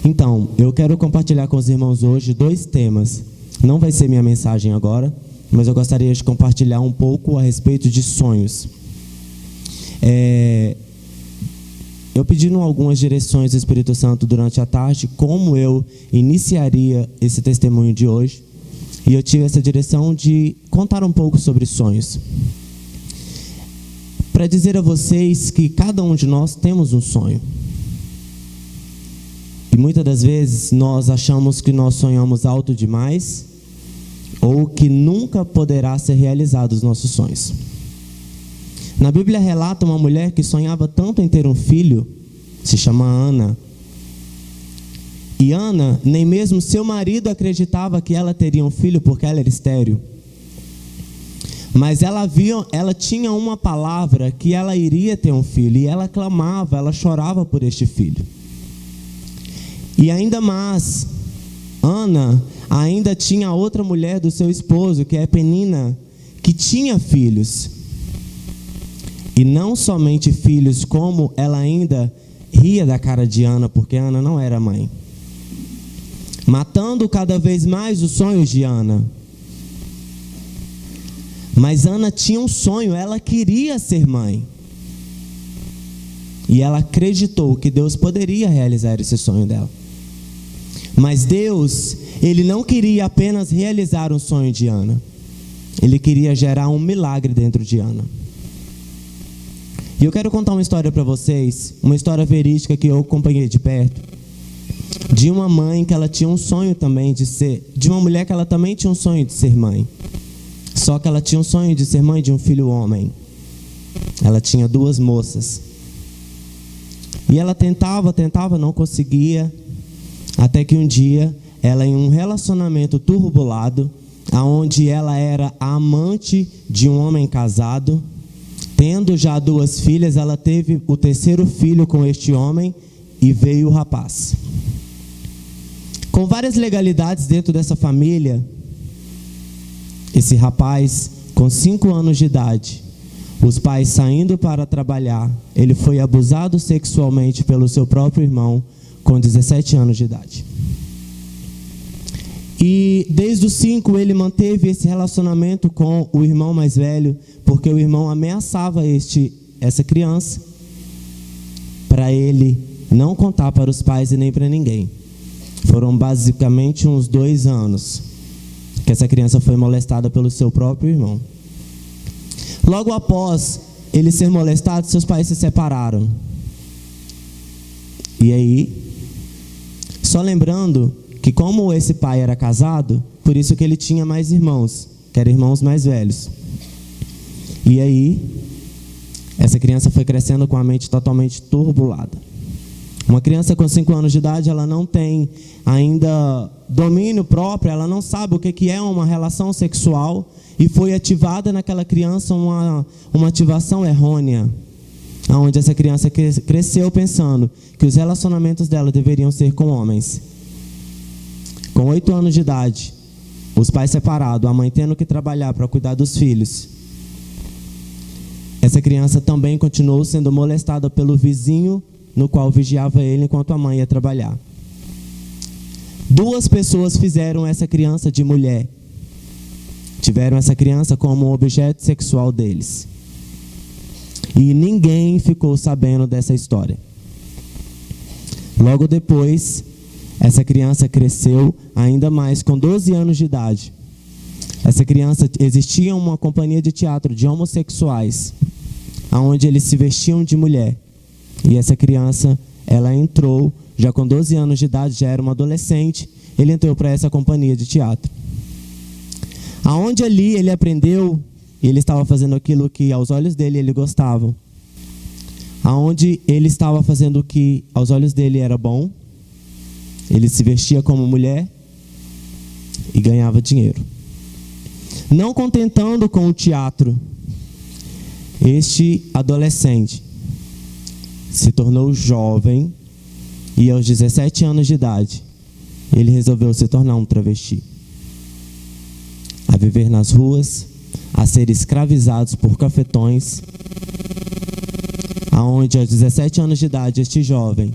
Então, eu quero compartilhar com os irmãos hoje 2 temas. Não vai ser minha mensagem agora, mas eu gostaria de compartilhar um pouco a respeito de sonhos. Eu pedi algumas direções do Espírito Santo durante a tarde, como eu iniciaria esse testemunho de hoje. E eu tive essa direção de contar um pouco sobre sonhos. Para dizer a vocês que cada um de nós temos um sonho. E muitas das vezes nós achamos que nós sonhamos alto demais, ou que nunca poderá ser realizado os nossos sonhos. Na Bíblia relata uma mulher que sonhava tanto em ter um filho, se chama Ana. E Ana, nem mesmo seu marido acreditava que ela teria um filho porque ela era estéril. Mas ela tinha uma palavra que ela iria ter um filho, e ela clamava, ela chorava por este filho. E ainda mais, Ana ainda tinha outra mulher do seu esposo, que é Penina, que tinha filhos. E não somente filhos, como ela ainda ria da cara de Ana, porque Ana não era mãe. Matando cada vez mais os sonhos de Ana. Mas Ana tinha um sonho, ela queria ser mãe. E ela acreditou que Deus poderia realizar esse sonho dela. Mas Deus, Ele não queria apenas realizar um sonho de Ana. Ele queria gerar um milagre dentro de Ana. E eu quero contar uma história para vocês, uma história verídica que eu acompanhei de perto, de uma mãe que ela tinha um sonho também de uma mulher que ela também tinha um sonho de ser mãe. Só que ela tinha um sonho de ser mãe de um filho homem. Ela tinha 2 moças. E ela tentava, não conseguia, até que um dia, ela em um relacionamento turbulado, onde ela era a amante de um homem casado, tendo já 2 filhas, ela teve o 3º filho com este homem e veio o rapaz. Com várias legalidades dentro dessa família, esse rapaz, com 5 anos de idade, os pais saindo para trabalhar, ele foi abusado sexualmente pelo seu próprio irmão com 17 anos de idade. E desde os 5 ele manteve esse relacionamento com o irmão mais velho, porque o irmão ameaçava essa criança para ele não contar para os pais e nem para ninguém. Foram basicamente uns 2 anos que essa criança foi molestada pelo seu próprio irmão. Logo após ele ser molestado, seus pais se separaram. E aí, só lembrando que como esse pai era casado, por isso que ele tinha mais irmãos, que eram irmãos mais velhos. E aí, essa criança foi crescendo com a mente totalmente turbulada. Uma criança com 5 anos de idade, ela não tem ainda domínio próprio, ela não sabe o que é uma relação sexual, e foi ativada naquela criança uma ativação errônea, onde essa criança cresceu pensando que os relacionamentos dela deveriam ser com homens. Com 8 anos de idade, os pais separados, a mãe tendo que trabalhar para cuidar dos filhos. Essa criança também continuou sendo molestada pelo vizinho, no qual vigiava ele enquanto a mãe ia trabalhar. 2 pessoas fizeram essa criança de mulher. Tiveram essa criança como objeto sexual deles. E ninguém ficou sabendo dessa história. Logo depois, essa criança cresceu ainda mais, com 12 anos de idade. Essa criança, existia uma companhia de teatro de homossexuais, onde eles se vestiam de mulher. E essa criança, ela entrou, já com 12 anos de idade, já era uma adolescente, ele entrou para essa companhia de teatro. Aonde ali ele aprendeu, ele estava fazendo aquilo que aos olhos dele ele gostava. Aonde ele estava fazendo o que aos olhos dele era bom, ele se vestia como mulher e ganhava dinheiro. Não contentando com o teatro, este adolescente se tornou jovem e aos 17 anos de idade, ele resolveu se tornar um travesti. A viver nas ruas, a ser escravizados por cafetões, aonde aos 17 anos de idade este jovem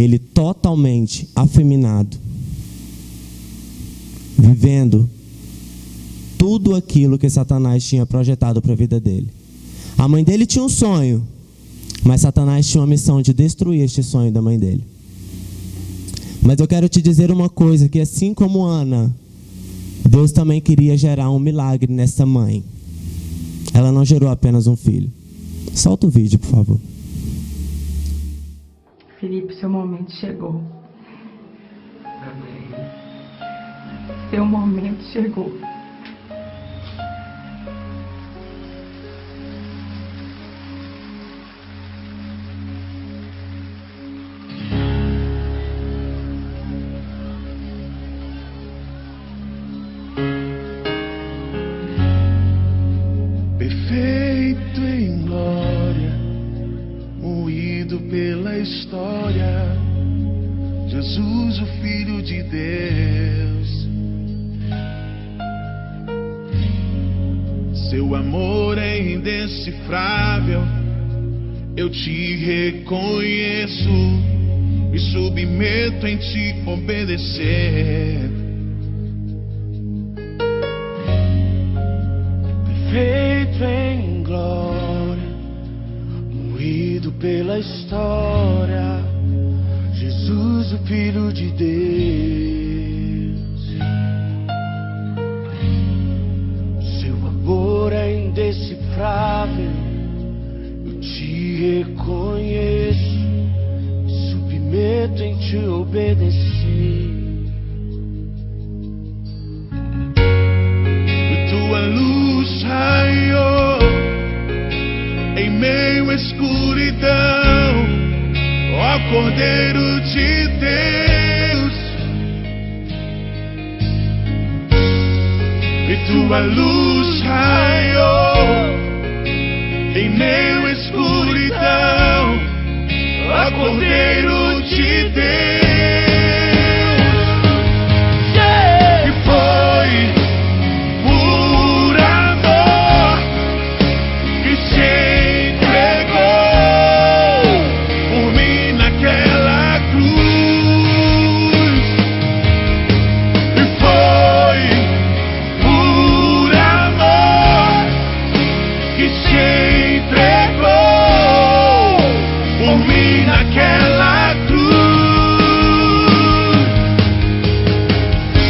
ele totalmente afeminado, vivendo tudo aquilo que Satanás tinha projetado para a vida dele. A mãe dele tinha um sonho, mas Satanás tinha uma missão de destruir este sonho da mãe dele. Mas eu quero te dizer uma coisa, que assim como Ana, Deus também queria gerar um milagre nessa mãe. Ela não gerou apenas um filho. Solta o vídeo, por favor. Felipe, seu momento chegou. Seu momento chegou. Perfeito em glória, moído pela história, Jesus, o Filho de Deus. Seu amor é indecifrável, eu te reconheço, me submeto em te obedecer. Perfeito em glória, moído pela história, Jesus, o Filho de Deus. Seu amor é indecifrável, eu te reconheço, me submeto em te obedecer. Tua luz raiou em meio à escuridão, ó Cordeiro de Deus. E tua luz raiou em meio à escuridão, ó Cordeiro de Deus. Que foi por amor que se entregou por mim naquela cruz. E foi por amor que se entregou por mim naquela cruz.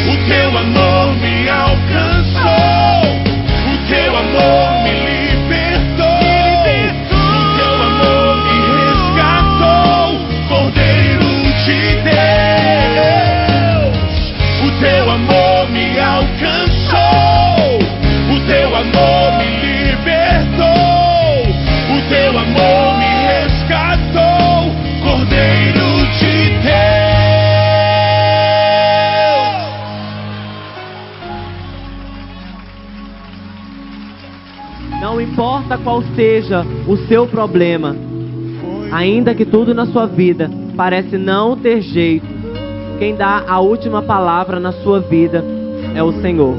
O teu amor me alcançou, o teu amor me libertou, o teu amor me resgatou, Cordeiro de Deus. O teu amor me alcançou, o teu amor me libertou, o teu amor me resgatou, Cordeiro de Deus. Não importa qual seja o seu problema, ainda que tudo na sua vida parece não ter jeito, quem dá a última palavra na sua vida é o Senhor.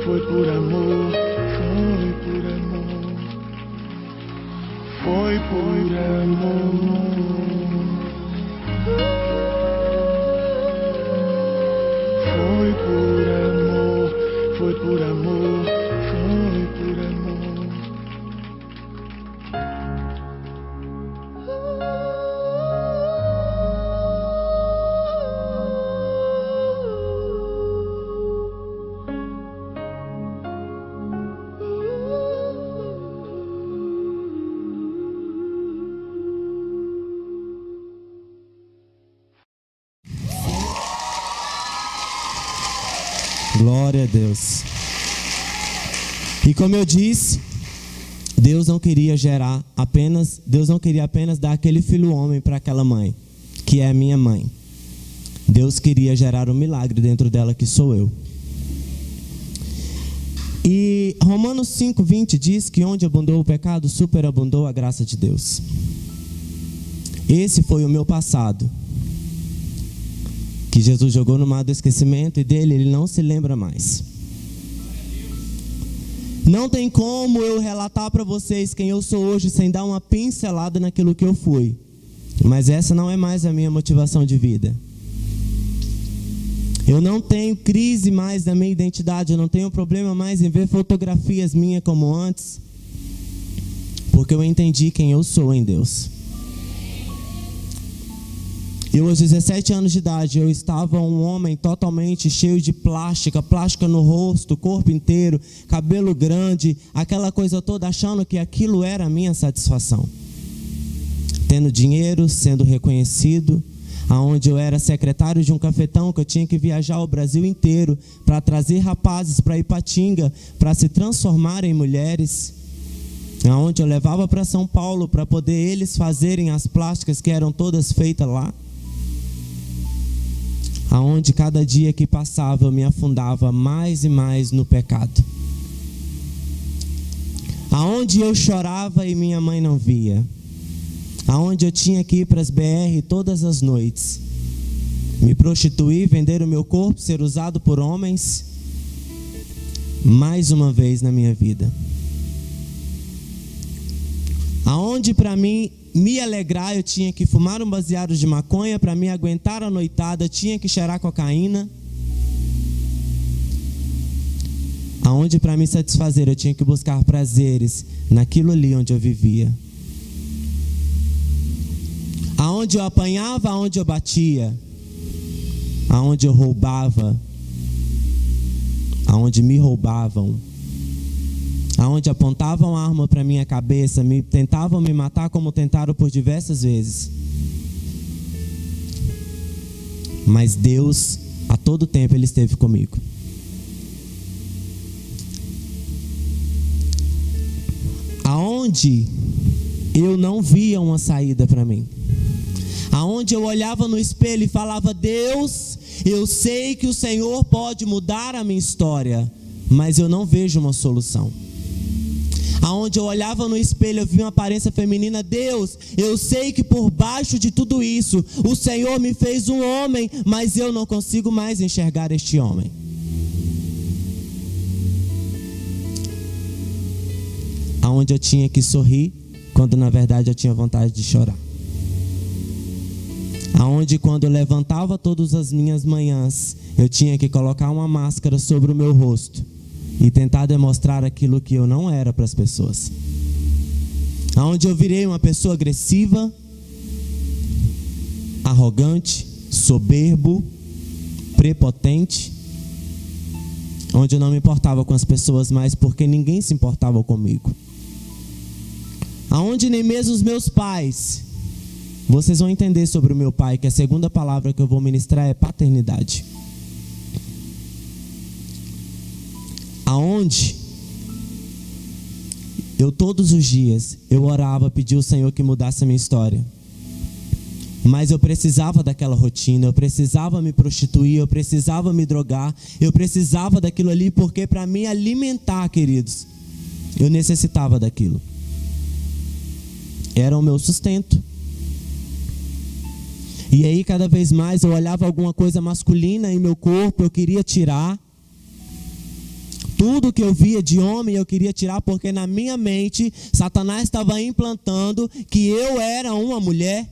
Foi por amor, foi por amor. Foi por amor, foi por amor, foi por amor. Glória a Deus. E como eu disse, Deus não queria apenas dar aquele filho homem para aquela mãe, que é a minha mãe. Deus queria gerar um milagre dentro dela, que sou eu. E Romanos 5:20 diz que onde abundou o pecado, superabundou a graça de Deus. Esse foi o meu passado, que Jesus jogou no mar do esquecimento, e dele ele não se lembra mais. Não tem como eu relatar para vocês quem eu sou hoje sem dar uma pincelada naquilo que eu fui. Mas essa não é mais a minha motivação de vida. Eu não tenho crise mais da minha identidade, eu não tenho problema mais em ver fotografias minhas como antes, porque eu entendi quem eu sou em Deus. Eu, aos 17 anos de idade, eu estava um homem totalmente cheio de plástica no rosto, corpo inteiro, cabelo grande, aquela coisa toda, achando que aquilo era a minha satisfação. Tendo dinheiro, sendo reconhecido, aonde eu era secretário de um cafetão, que eu tinha que viajar o Brasil inteiro para trazer rapazes para Ipatinga, para se transformar em mulheres, aonde eu levava para São Paulo para poder eles fazerem as plásticas que eram todas feitas lá, aonde cada dia que passava eu me afundava mais e mais no pecado, aonde eu chorava e minha mãe não via, aonde eu tinha que ir para as BR todas as noites, me prostituir, vender o meu corpo, ser usado por homens, mais uma vez na minha vida. Aonde para mim me alegrar eu tinha que fumar um baseado de maconha, para me aguentar a noitada tinha que cheirar cocaína. Aonde para me satisfazer eu tinha que buscar prazeres naquilo ali onde eu vivia. Aonde eu apanhava, aonde eu batia, aonde eu roubava, aonde me roubavam, aonde apontavam a arma para minha cabeça, tentavam me matar como tentaram por diversas vezes. Mas Deus, a todo tempo, Ele esteve comigo. Aonde eu não via uma saída para mim, aonde eu olhava no espelho e falava: Deus, eu sei que o Senhor pode mudar a minha história, mas eu não vejo uma solução. Aonde eu olhava no espelho, eu vi uma aparência feminina: Deus, eu sei que por baixo de tudo isso, o Senhor me fez um homem, mas eu não consigo mais enxergar este homem. Aonde eu tinha que sorrir, quando na verdade eu tinha vontade de chorar. Aonde quando eu levantava todas as minhas manhãs, eu tinha que colocar uma máscara sobre o meu rosto e tentar demonstrar aquilo que eu não era para as pessoas. Aonde eu virei uma pessoa agressiva, arrogante, soberbo, prepotente, onde eu não me importava com as pessoas mais porque ninguém se importava comigo. Aonde nem mesmo os meus pais, vocês vão entender sobre o meu pai, que a segunda palavra que eu vou ministrar é paternidade. Aonde eu todos os dias, eu orava, pedia ao Senhor que mudasse a minha história. Mas eu precisava daquela rotina, eu precisava me prostituir, eu precisava me drogar, eu precisava daquilo ali, porque para me alimentar, queridos, eu necessitava daquilo. Era o meu sustento. E aí cada vez mais eu olhava alguma coisa masculina em meu corpo, eu queria tirar. Tudo que eu via de homem eu queria tirar, porque na minha mente Satanás estava implantando que eu era uma mulher.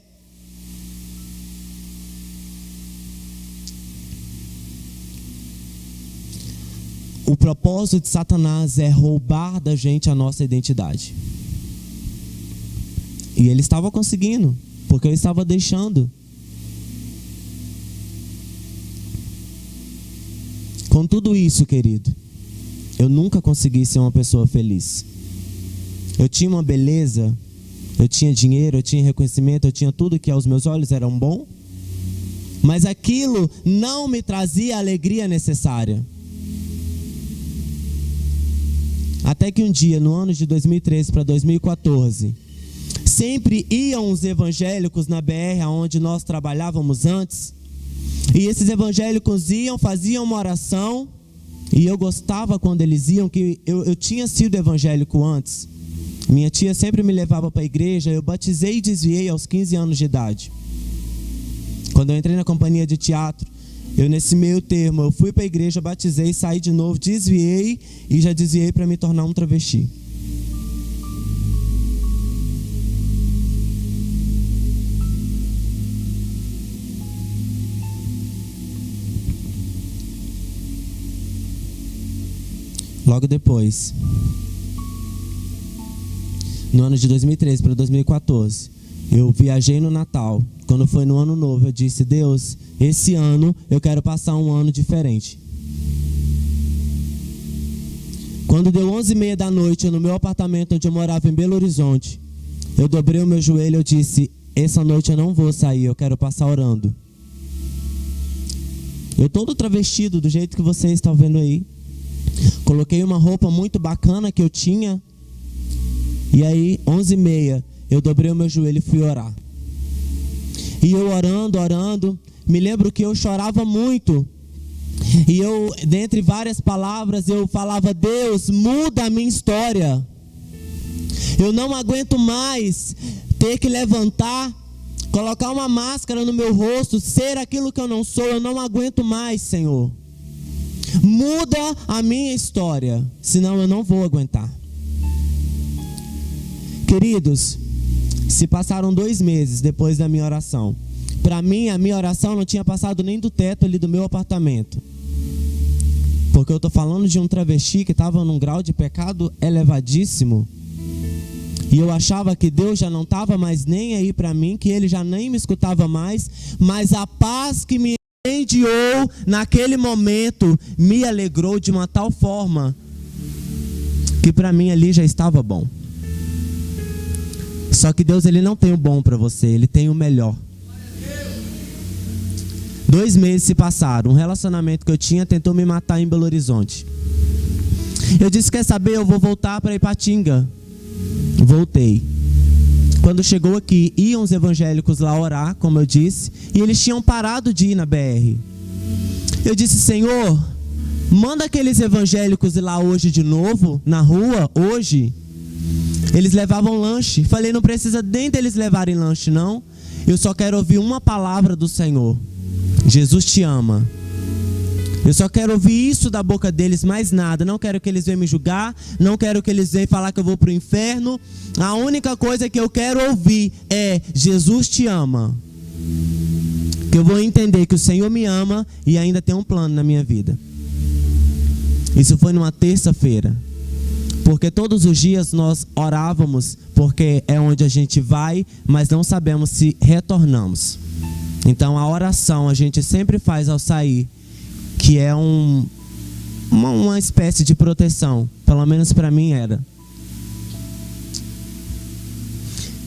O propósito de Satanás é roubar da gente a nossa identidade. E ele estava conseguindo, porque eu estava deixando. Com tudo isso, querido, eu nunca consegui ser uma pessoa feliz. Eu tinha uma beleza, eu tinha dinheiro, eu tinha reconhecimento, eu tinha tudo que aos meus olhos era bom, mas aquilo não me trazia a alegria necessária. Até que um dia, no ano de 2013 para 2014, sempre iam os evangélicos na BR, onde nós trabalhávamos antes, e esses evangélicos iam, faziam uma oração, e eu gostava quando eles iam, que eu tinha sido evangélico antes. Minha tia sempre me levava para a igreja, eu batizei e desviei aos 15 anos de idade. Quando eu entrei na companhia de teatro, eu nesse meio termo, eu fui para a igreja, batizei, saí de novo, desviei e já desviei para me tornar um travesti. logo depois, no ano de 2013 para 2014, eu viajei no Natal. Quando foi no Ano Novo, eu disse: Deus, esse ano eu quero passar um ano diferente. Quando deu 11h30 da noite, no meu apartamento onde eu morava em Belo Horizonte, eu dobrei o meu joelho e eu disse: essa noite eu não vou sair, eu quero passar orando. Eu todo travestido, do jeito que vocês estão vendo aí. Coloquei uma roupa muito bacana que eu tinha. E aí, 11h30, eu dobrei o meu joelho e fui orar. E eu orando, me lembro que eu chorava muito. E eu, dentre várias palavras, eu falava: Deus, muda a minha história. Eu não aguento mais ter que levantar, colocar uma máscara no meu rosto, ser aquilo que eu não sou. Eu não aguento mais, Senhor. Muda a minha história, senão eu não vou aguentar. Queridos, se passaram 2 meses depois da minha oração. Para mim, a minha oração não tinha passado nem do teto ali do meu apartamento. Porque eu estou falando de um travesti que estava num grau de pecado elevadíssimo. E eu achava que Deus já não estava mais nem aí para mim, que Ele já nem me escutava mais. Mas a paz que me incendiou naquele momento me alegrou de uma tal forma que para mim ali já estava bom. Só que Deus, Ele não tem o bom para você, Ele tem o melhor. 2 meses se passaram. Um relacionamento que eu tinha tentou me matar em Belo Horizonte. Eu disse: quer saber, eu vou voltar para Ipatinga. Voltei. Quando chegou aqui, iam os evangélicos lá orar, como eu disse, e eles tinham parado de ir na BR. Eu disse: Senhor, manda aqueles evangélicos ir lá hoje de novo, na rua, hoje. Eles levavam lanche. Falei: não precisa nem deles levarem lanche, não. Eu só quero ouvir uma palavra do Senhor: Jesus te ama. Eu só quero ouvir isso da boca deles, mais nada. Não quero que eles venham me julgar, não quero que eles venham falar que eu vou para o inferno. A única coisa que eu quero ouvir é: Jesus te ama. Que eu vou entender que o Senhor me ama e ainda tem um plano na minha vida. Isso foi numa terça-feira. Porque todos os dias nós orávamos, porque é onde a gente vai, mas não sabemos se retornamos. Então a oração a gente sempre faz ao sair, que é uma espécie de proteção. Pelo menos para mim era.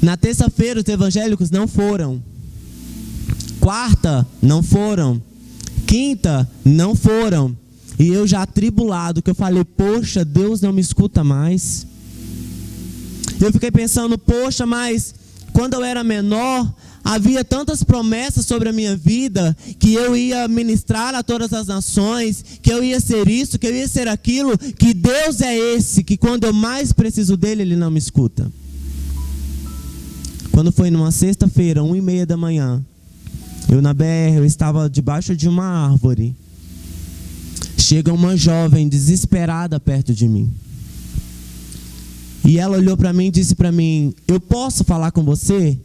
Na terça-feira os evangélicos não foram. Quarta, não foram. Quinta, não foram. E eu já atribulado, que eu falei: poxa, Deus não me escuta mais. Eu fiquei pensando: poxa, mas quando eu era menor, havia tantas promessas sobre a minha vida, que eu ia ministrar a todas as nações, que eu ia ser isso, que eu ia ser aquilo, que Deus é esse, que quando eu mais preciso dele, Ele não me escuta. Quando foi numa sexta-feira, 1h30 da manhã, eu na BR, eu estava debaixo de uma árvore. Chega uma jovem desesperada perto de mim. E ela olhou para mim e disse para mim: eu posso falar com você?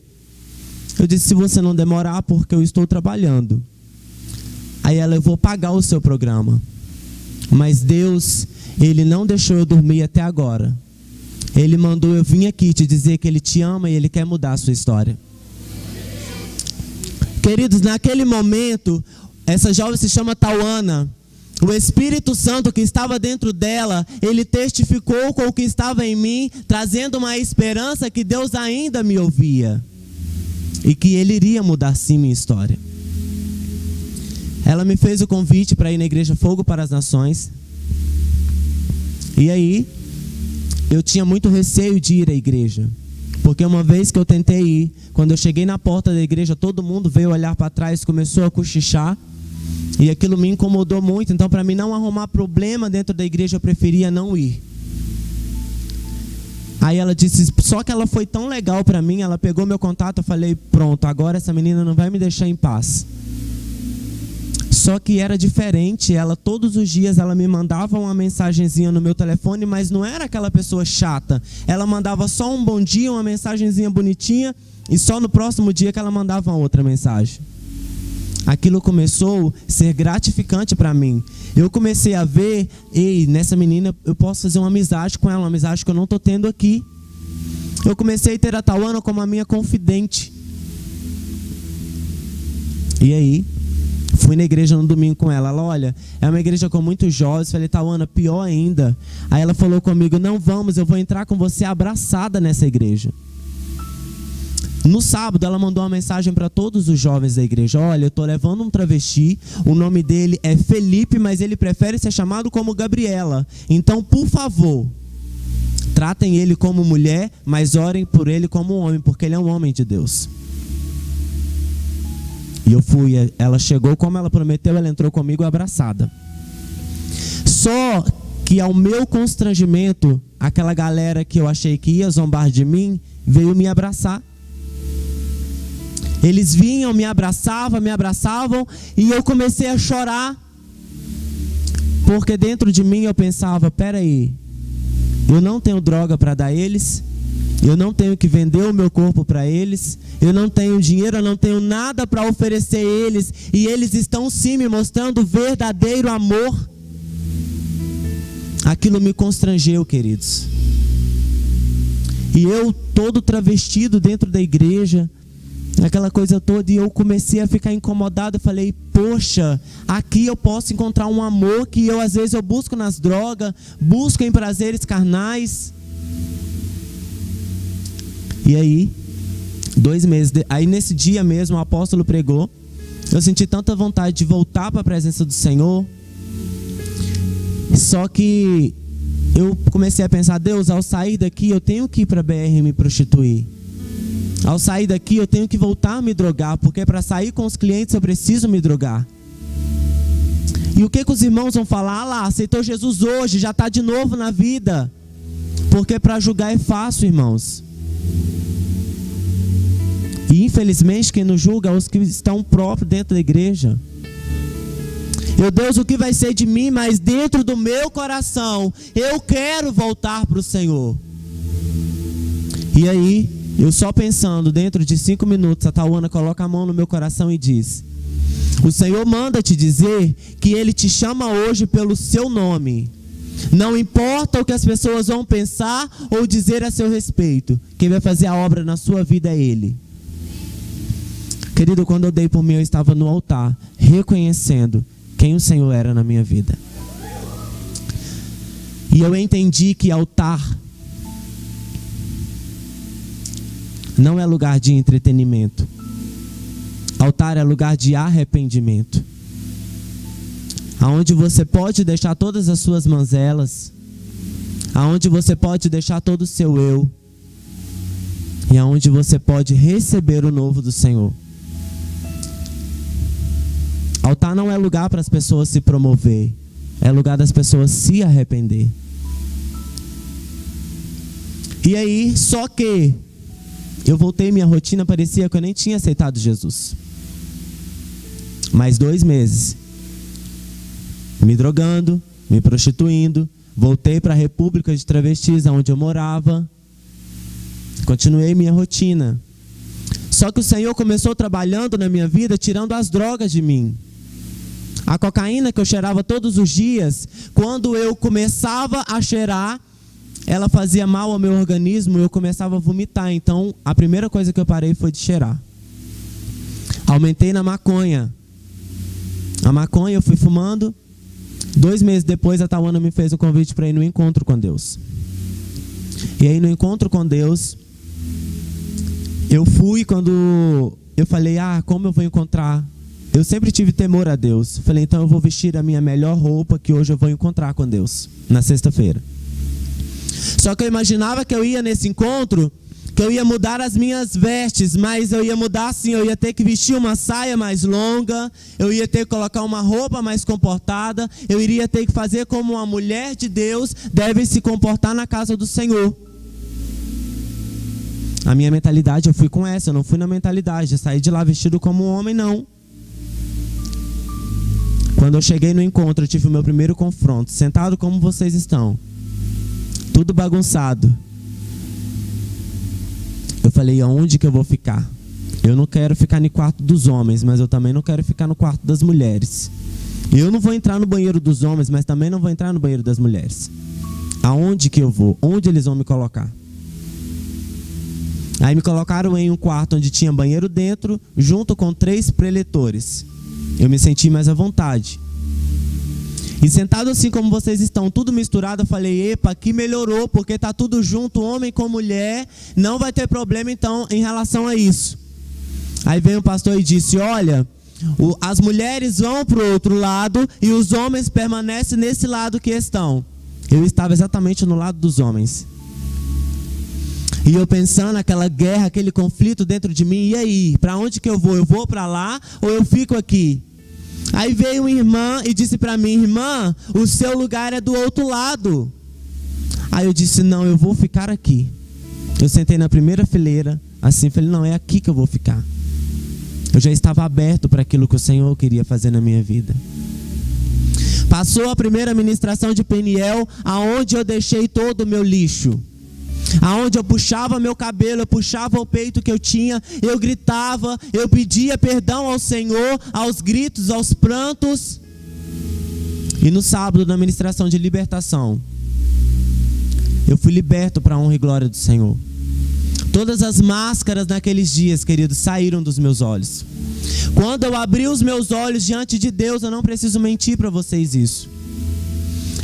Eu disse: se você não demorar, porque eu estou trabalhando. Aí ela: eu vou pagar o seu programa. Mas Deus, Ele não deixou eu dormir até agora. Ele mandou eu vir aqui te dizer que Ele te ama e Ele quer mudar a sua história. Queridos, naquele momento, essa jovem se chama Tauana. O Espírito Santo que estava dentro dela, ele testificou com o que estava em mim, trazendo uma esperança que Deus ainda me ouvia. E que Ele iria mudar sim minha história. Ela me fez o convite para ir na igreja Fogo para as Nações. E aí, eu tinha muito receio de ir à igreja. Porque uma vez que eu tentei ir, quando eu cheguei na porta da igreja, todo mundo veio olhar para trás, começou a cochichar. E aquilo me incomodou muito. Então, para mim não arrumar problema dentro da igreja, eu preferia não ir. Aí ela disse, só que ela foi tão legal para mim, ela pegou meu contato, eu falei: pronto, agora essa menina não vai me deixar em paz. Só que era diferente. Ela, todos os dias, ela me mandava uma mensagenzinha no meu telefone, mas não era aquela pessoa chata. Ela mandava só um bom dia, uma mensagenzinha bonitinha, e só no próximo dia que ela mandava outra mensagem. aquilo começou a ser gratificante para mim. Eu comecei a ver, nessa menina eu posso fazer uma amizade com ela, uma amizade que eu não estou tendo aqui. Eu comecei a ter a Tauana como a minha confidente. E aí, fui na igreja no domingo com ela. Ela, olha, é uma igreja com muitos jovens. Falei, Tauana, pior ainda. Aí ela falou comigo, não vamos, eu vou entrar com você abraçada nessa igreja. No sábado, ela mandou uma mensagem para todos os jovens da igreja. Olha, eu estou levando um travesti, o nome dele é Felipe, mas ele prefere ser chamado como Gabriela. Então, por favor, tratem ele como mulher, mas orem por ele como homem, porque ele é um homem de Deus. E eu fui, ela chegou como ela prometeu, ela entrou comigo abraçada. Só que ao meu constrangimento, aquela galera que eu achei que ia zombar de mim, veio me abraçar. Eles vinham, me abraçavam, e eu comecei a chorar. Porque dentro de mim eu pensava, peraí, eu não tenho droga para dar a eles, eu não tenho que vender o meu corpo para eles, eu não tenho dinheiro, eu não tenho nada para oferecer a eles, e eles estão sim me mostrando verdadeiro amor. Aquilo me constrangeu, queridos. E eu todo travestido dentro da igreja, aquela coisa toda, e eu comecei a ficar incomodado. Eu falei, poxa, aqui eu posso encontrar um amor que eu às vezes eu busco nas drogas, busco em prazeres carnais. E aí, 2 meses, aí nesse dia mesmo o apóstolo pregou, eu senti tanta vontade de voltar para a presença do Senhor. Só que eu comecei a pensar, Deus, ao sair daqui eu tenho que ir para a BR me prostituir. Ao sair daqui eu tenho que voltar a me drogar, porque para sair com os clientes eu preciso me drogar. E o que os irmãos vão falar? Ah lá, aceitou Jesus hoje, já está de novo na vida. Porque para julgar é fácil, irmãos. E infelizmente quem nos julga é os que estão próprios dentro da igreja. Meu Deus, o que vai ser de mim? Mas dentro do meu coração eu quero voltar para o Senhor. E aí, eu só pensando, dentro de 5 minutos, a Tauana coloca a mão no meu coração e diz: o Senhor manda te dizer que Ele te chama hoje pelo seu nome. Não importa o que as pessoas vão pensar ou dizer a seu respeito. Quem vai fazer a obra na sua vida é Ele. Querido, quando eu dei por mim, eu estava no altar, reconhecendo quem o Senhor era na minha vida. E eu entendi que altar não é lugar de entretenimento. Altar é lugar de arrependimento. Aonde você pode deixar todas as suas mazelas. Aonde você pode deixar todo o seu eu. E aonde você pode receber o novo do Senhor. Altar não é lugar para as pessoas se promover. É lugar das pessoas se arrepender. E aí, só que eu voltei minha rotina, parecia que eu nem tinha aceitado Jesus. Mais 2 meses. Me drogando, me prostituindo. Voltei para a República de Travestis, onde eu morava. Continuei minha rotina. Só que o Senhor começou trabalhando na minha vida, tirando as drogas de mim. A cocaína que eu cheirava todos os dias, quando eu começava a cheirar, ela fazia mal ao meu organismo, eu começava a vomitar. Então, a primeira coisa que eu parei foi de cheirar. Aumentei na maconha. A maconha eu fui fumando. 2 meses depois, a Tauana me fez o convite para ir no encontro com Deus. E aí, no encontro com Deus, eu fui quando eu falei, como eu vou encontrar? Eu sempre tive temor a Deus. Falei, então eu vou vestir a minha melhor roupa, que hoje eu vou encontrar com Deus, na sexta-feira. Só que eu imaginava que eu ia nesse encontro, que eu ia mudar as minhas vestes, mas eu ia mudar assim, eu ia ter que vestir uma saia mais longa, eu ia ter que colocar uma roupa mais comportada, eu iria ter que fazer como uma mulher de Deus deve se comportar na casa do Senhor. A minha mentalidade, eu fui com essa, eu não fui na mentalidade de sair de lá vestido como um homem, não. Quando eu cheguei no encontro, eu tive o meu primeiro confronto, sentado como vocês estão, tudo bagunçado. Eu falei, aonde que eu vou ficar? Eu não quero ficar no quarto dos homens, mas eu também não quero ficar no quarto das mulheres. Eu não vou entrar no banheiro dos homens, mas também não vou entrar no banheiro das mulheres. Aonde que eu vou? Onde eles vão me colocar? Aí me colocaram em um quarto onde tinha banheiro dentro, junto com 3 preletores. Eu me senti mais à vontade. E sentado assim como vocês estão, tudo misturado, eu falei, epa, aqui melhorou, porque tá tudo junto, homem com mulher, não vai ter problema então em relação a isso. Aí veio o pastor e disse, olha, as mulheres vão para o outro lado e os homens permanecem nesse lado que estão. Eu estava exatamente no lado dos homens. E eu pensando aquela guerra, aquele conflito dentro de mim, e aí, para onde que eu vou? Eu vou para lá ou eu fico aqui? Aí veio uma irmã e disse para mim, irmã, o seu lugar é do outro lado. Aí eu disse, não, eu vou ficar aqui. Eu sentei na primeira fileira, assim, falei, não, é aqui que eu vou ficar. Eu já estava aberto para aquilo que o Senhor queria fazer na minha vida. Passou a primeira ministração de Peniel, aonde eu deixei todo o meu lixo. Aonde eu puxava meu cabelo, eu puxava o peito que eu tinha, eu gritava, eu pedia perdão ao Senhor, aos gritos, aos prantos. E no sábado, na ministração de libertação, eu fui liberto para a honra e glória do Senhor. Todas as máscaras naqueles dias, queridos, saíram dos meus olhos. Quando eu abri os meus olhos diante de Deus, eu não preciso mentir para vocês isso.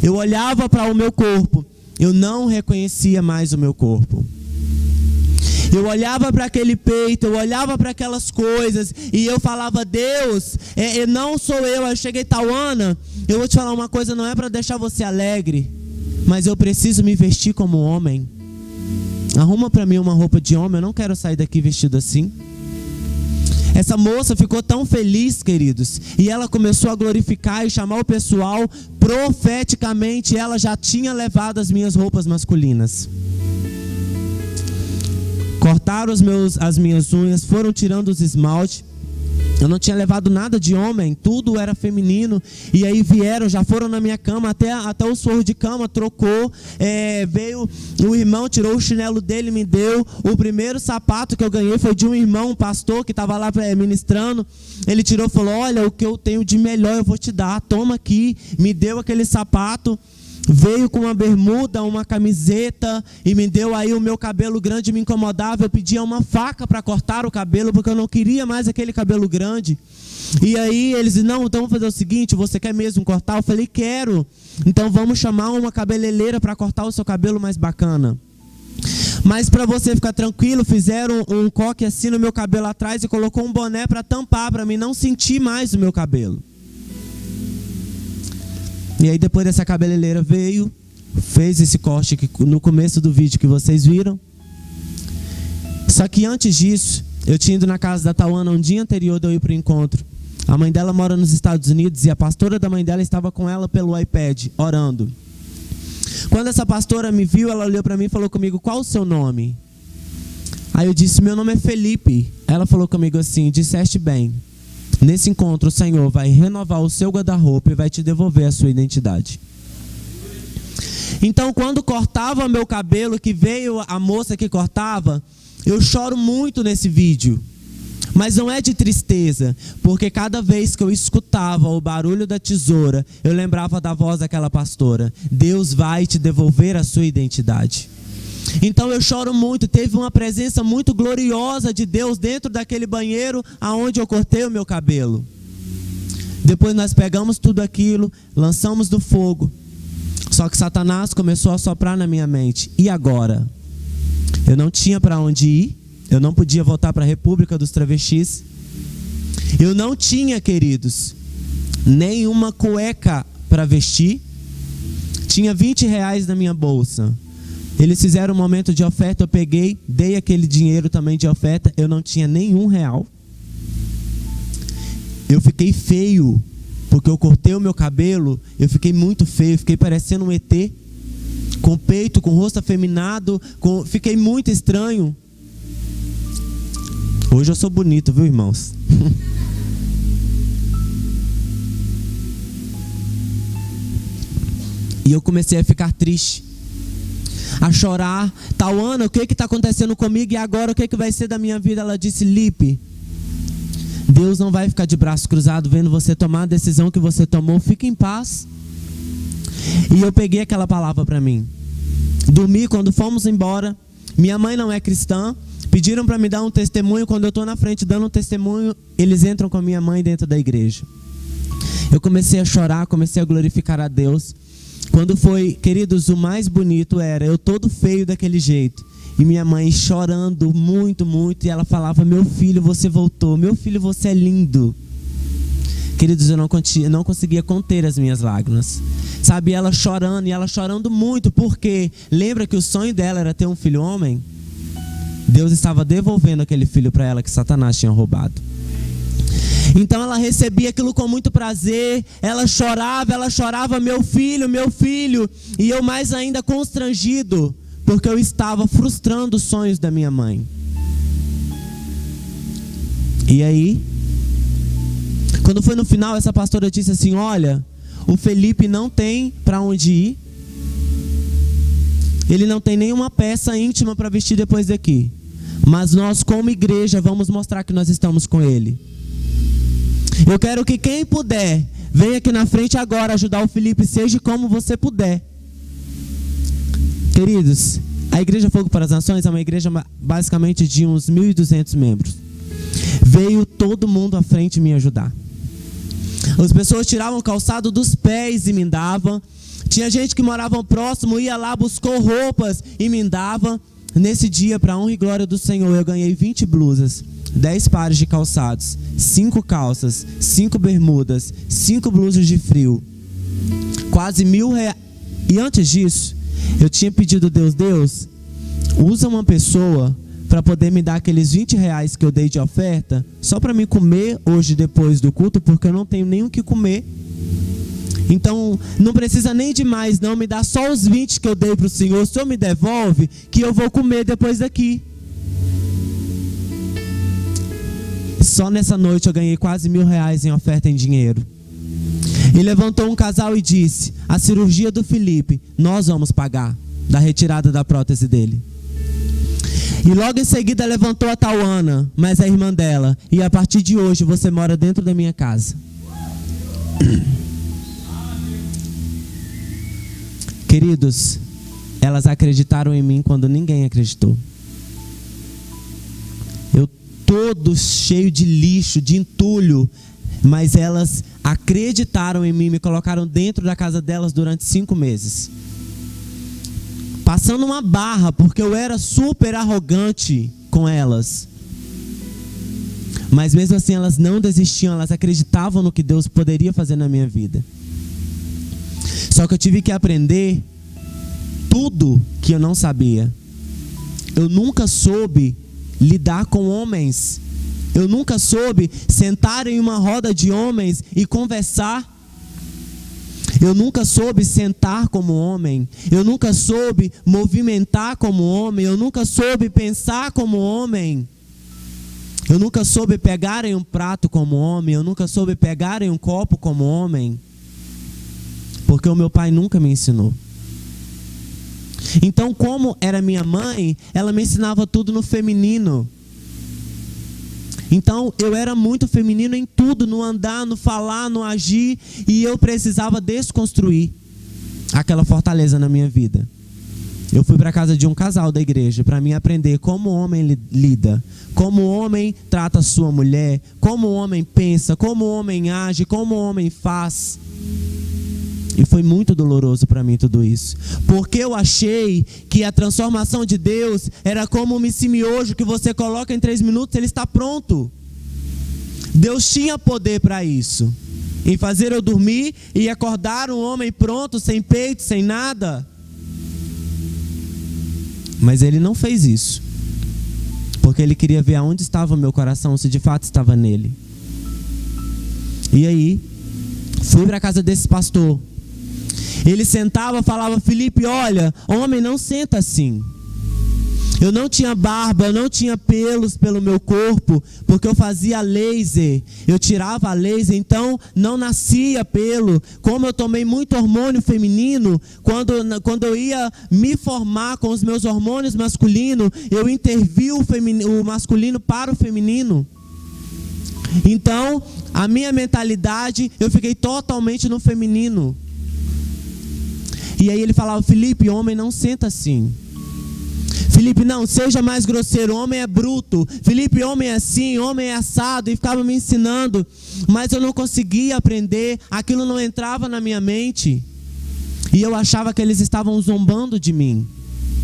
Eu olhava para o meu corpo, eu não reconhecia mais o meu corpo. Eu olhava para aquele peito, eu olhava para aquelas coisas e eu falava, Deus, não sou eu. Aí eu cheguei, Tauana, eu vou te falar uma coisa, não é para deixar você alegre, mas eu preciso me vestir como homem. Arruma para mim uma roupa de homem, eu não quero sair daqui vestido assim. Essa moça ficou tão feliz, queridos, e ela começou a glorificar e chamar o pessoal. Profeticamente, ela já tinha levado as minhas roupas masculinas. Cortaram as minhas unhas, foram tirando os esmaltes. Eu não tinha levado nada de homem, tudo era feminino. E aí vieram, já foram na minha cama, até o forro de cama trocou. Veio o irmão, tirou o chinelo dele, me deu. O primeiro sapato que eu ganhei foi de um irmão, um pastor que estava lá ministrando. Ele tirou e falou, olha, o que eu tenho de melhor eu vou te dar, toma aqui. Me deu aquele sapato. Veio com uma bermuda, uma camiseta e me deu aí. O meu cabelo grande me incomodava, eu pedia uma faca para cortar o cabelo, porque eu não queria mais aquele cabelo grande. E aí eles, não, então vamos fazer o seguinte, você quer mesmo cortar? Eu falei, quero. Então vamos chamar uma cabeleireira para cortar o seu cabelo mais bacana. Mas para você ficar tranquilo, fizeram um coque assim no meu cabelo atrás e colocou um boné para tampar, para mim não sentir mais o meu cabelo. E aí depois dessa cabeleireira veio, fez esse corte que, no começo do vídeo que vocês viram. Só que antes disso, eu tinha ido na casa da Tauana um dia anterior de eu ir para o encontro. A mãe dela mora nos Estados Unidos e a pastora da mãe dela estava com ela pelo iPad, orando. Quando essa pastora me viu, ela olhou para mim e falou comigo, qual o seu nome? Aí eu disse, meu nome é Felipe. Ela falou comigo assim, disseste bem. Nesse encontro o Senhor vai renovar o seu guarda-roupa e vai te devolver a sua identidade. Então quando cortava meu cabelo, que veio a moça que cortava, eu choro muito nesse vídeo. Mas não é de tristeza, porque cada vez que eu escutava o barulho da tesoura, eu lembrava da voz daquela pastora. Deus vai te devolver a sua identidade. Então eu choro muito, teve uma presença muito gloriosa de Deus dentro daquele banheiro aonde eu cortei o meu cabelo. Depois nós pegamos tudo aquilo, lançamos no fogo. Só que Satanás começou a soprar na minha mente. E agora? Eu não tinha para onde ir, eu não podia voltar para a República dos Travestis. Eu não tinha, queridos, nenhuma cueca para vestir. Tinha R$20 na minha bolsa. Eles fizeram um momento de oferta, eu peguei, dei aquele dinheiro também de oferta, eu não tinha nenhum real. Eu fiquei feio, porque eu cortei o meu cabelo, eu fiquei muito feio, fiquei parecendo um ET, com peito, com rosto afeminado, fiquei muito estranho. Hoje eu sou bonito, viu, irmãos? E eu comecei a ficar triste. a chorar. Tauana, o que está acontecendo comigo e agora o que vai ser da minha vida? Ela disse, Lipe, Deus não vai ficar de braço cruzado vendo você tomar a decisão que você tomou. Fique em paz. E eu peguei aquela palavra para mim. Dormi quando fomos embora. Minha mãe não é cristã. Pediram para me dar um testemunho. Quando eu estou na frente dando um testemunho, eles entram com a minha mãe dentro da igreja. Eu comecei a chorar, comecei a glorificar a Deus. Quando foi, queridos, o mais bonito era eu todo feio daquele jeito. E minha mãe chorando muito, muito. E ela falava, meu filho, você voltou. Meu filho, você é lindo. Queridos, eu não conseguia conter as minhas lágrimas. Sabe, ela chorando, e ela chorando muito. Porque lembra que o sonho dela era ter um filho homem? Deus estava devolvendo aquele filho para ela que Satanás tinha roubado. Então ela recebia aquilo com muito prazer. Ela chorava, meu filho. E eu mais ainda constrangido, porque eu estava frustrando os sonhos da minha mãe. E aí, quando foi no final, essa pastora disse assim, olha, o Felipe não tem para onde ir. Ele não tem nenhuma peça íntima para vestir depois daqui. Mas nós, como igreja, vamos mostrar que nós estamos com ele. Eu quero que quem puder, venha aqui na frente agora ajudar o Felipe, seja como você puder. Queridos, a Igreja Fogo para as Nações é uma igreja basicamente de uns 1.200 membros. Veio todo mundo à frente me ajudar. As pessoas tiravam o calçado dos pés e me davam. Tinha gente que morava próximo, ia lá, buscou roupas e me dava. Nesse dia, para a honra e glória do Senhor, eu ganhei 20 blusas, 10 pares de calçados, 5 calças, 5 bermudas, 5 blusas de frio, quase R$1.000. E antes disso, eu tinha pedido a Deus, usa uma pessoa para poder me dar aqueles R$20 que eu dei de oferta, só para me comer hoje depois do culto, porque eu não tenho nem o que comer. Então, não precisa nem de mais, não. Me dá só os 20 que eu dei para o Senhor. O Senhor me devolve, que eu vou comer depois daqui. Só nessa noite eu ganhei quase R$1.000 em oferta em dinheiro. E levantou um casal e disse, a cirurgia do Felipe, nós vamos pagar, da retirada da prótese dele. E logo em seguida levantou a Tauana, mas a irmã dela, e a partir de hoje você mora dentro da minha casa. Queridos, elas acreditaram em mim quando ninguém acreditou. Eu todo cheio de lixo, de entulho, mas elas acreditaram em mim, me colocaram dentro da casa delas durante 5 meses. Passando uma barra, porque eu era super arrogante com elas. Mas mesmo assim elas não desistiam, elas acreditavam no que Deus poderia fazer na minha vida. Só que eu tive que aprender tudo que eu não sabia. Eu nunca soube lidar com homens. Eu nunca soube sentar em uma roda de homens e conversar. Eu nunca soube sentar como homem. Eu nunca soube movimentar como homem. Eu nunca soube pensar como homem. Eu nunca soube pegar em um prato como homem. Eu nunca soube pegar em um copo como homem. Porque o meu pai nunca me ensinou. Então, como era minha mãe, ela me ensinava tudo no feminino. Então, eu era muito feminino em tudo, no andar, no falar, no agir. E eu precisava desconstruir aquela fortaleza na minha vida. Eu fui para a casa de um casal da igreja para mim aprender como o homem lida, como o homem trata a sua mulher, como o homem pensa, como o homem age, como o homem faz. E foi muito doloroso para mim tudo isso. Porque eu achei que a transformação de Deus era como um miojo que você coloca em 3 minutos, ele está pronto. Deus tinha poder para isso. Em fazer eu dormir e acordar um homem pronto, sem peito, sem nada. Mas ele não fez isso. Porque ele queria ver aonde estava o meu coração, se de fato estava nele. E aí, fui para a casa desse pastor. Ele sentava, falava, Felipe, olha, homem não senta assim. Eu não tinha barba, eu não tinha pelos pelo meu corpo, porque eu fazia laser. Eu tirava a laser, então não nascia pelo. Como eu tomei muito hormônio feminino, quando eu ia me formar com os meus hormônios masculinos, eu intervi o masculino para o feminino. Então, a minha mentalidade, eu fiquei totalmente no feminino. E aí ele falava: Felipe, homem não senta assim. Felipe, não, seja mais grosseiro, homem é bruto. Felipe, homem é assim, homem é assado. E ficava me ensinando, mas eu não conseguia aprender, aquilo não entrava na minha mente. E eu achava que eles estavam zombando de mim,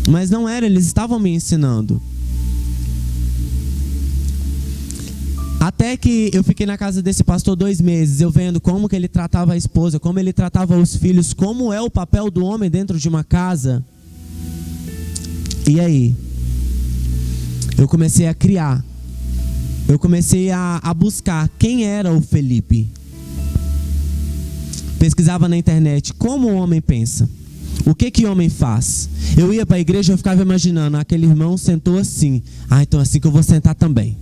mas não era, eles estavam me ensinando. Até que eu fiquei na casa desse pastor 2 meses, eu vendo como que ele tratava a esposa, como ele tratava os filhos, como é o papel do homem dentro de uma casa. E aí, eu comecei a criar, eu comecei a buscar quem era o Felipe. Pesquisava na internet como o homem pensa, o que o homem faz. Eu ia para a igreja e eu ficava imaginando, aquele irmão sentou assim, então assim que eu vou sentar também.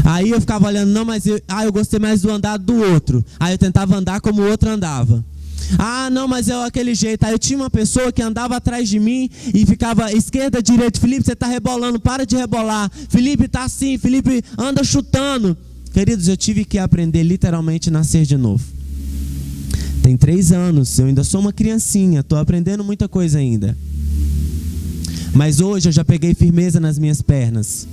Aí eu ficava olhando, não, mas eu gostei mais do andar do outro. Aí eu tentava andar como o outro andava. Não, mas é aquele jeito. Aí eu tinha uma pessoa que andava atrás de mim e ficava esquerda, direita. Felipe, você está rebolando, para de rebolar. Felipe, está assim, Felipe, anda chutando. Queridos, eu tive que aprender literalmente a nascer de novo. Tem 3 anos, eu ainda sou uma criancinha, estou aprendendo muita coisa ainda. Mas hoje eu já peguei firmeza nas minhas pernas.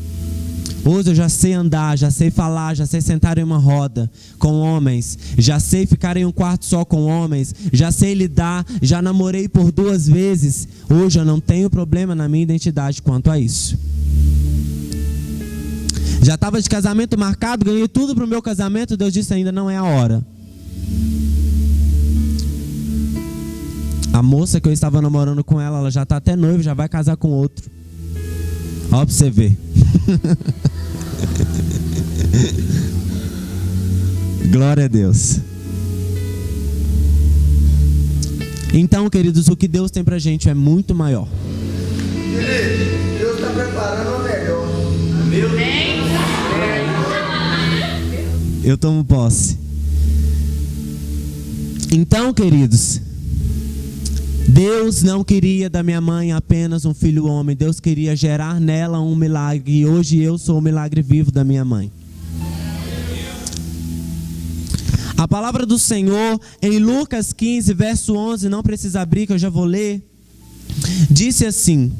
Hoje eu já sei andar, já sei falar, já sei sentar em uma roda com homens, já sei ficar em um quarto só com homens, já sei lidar, já namorei por 2 vezes. Hoje eu não tenho problema na minha identidade quanto a isso. Já estava de casamento marcado, ganhei tudo para o meu casamento, Deus disse ainda não é a hora. A moça que eu estava namorando com ela já está até noiva, já vai casar com outro. Ó pra você ver. Glória a Deus. Então, queridos, o que Deus tem pra gente é muito maior. Deus está preparando o melhor. Meu Deus. Eu tomo posse. Então, queridos, Deus não queria da minha mãe apenas um filho homem. Deus queria gerar nela um milagre. E hoje eu sou o milagre vivo da minha mãe. A palavra do Senhor em Lucas 15, verso 11, não precisa abrir que eu já vou ler. Disse assim: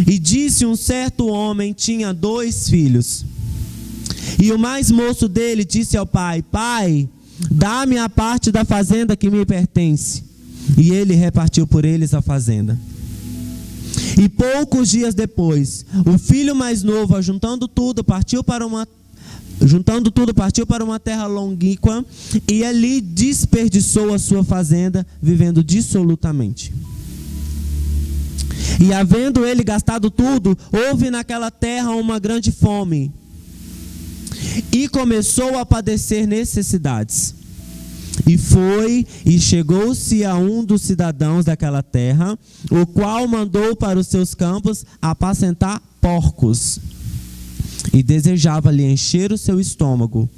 e disse um certo homem, tinha 2 filhos. E o mais moço dele disse ao pai: Pai, dá-me a parte da fazenda que me pertence. E ele repartiu por eles a fazenda. E poucos dias depois, o filho mais novo, juntando tudo, partiu para uma terra longínqua, e ali desperdiçou a sua fazenda, vivendo dissolutamente. E havendo ele gastado tudo, houve naquela terra uma grande fome, e começou a padecer necessidades. E foi e chegou-se a um dos cidadãos daquela terra, o qual mandou para os seus campos apacentar porcos, e desejava lhe encher o seu estômago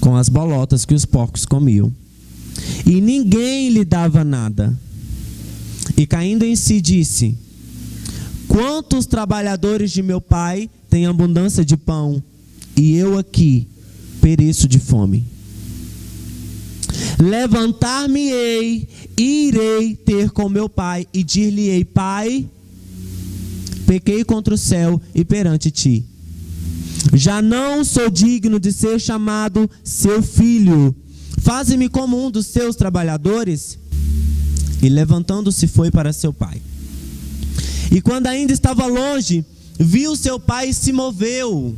com as bolotas que os porcos comiam. E ninguém lhe dava nada. E caindo em si disse: quantos trabalhadores de meu pai têm abundância de pão, e eu aqui pereço de fome. Levantar-me-ei, e irei ter com meu pai, e dir-lhe-ei: Pai, pequei contra o céu e perante ti. Já não sou digno de ser chamado seu filho. Faze-me como um dos seus trabalhadores. E levantando-se foi para seu pai. E quando ainda estava longe, viu seu pai e se moveu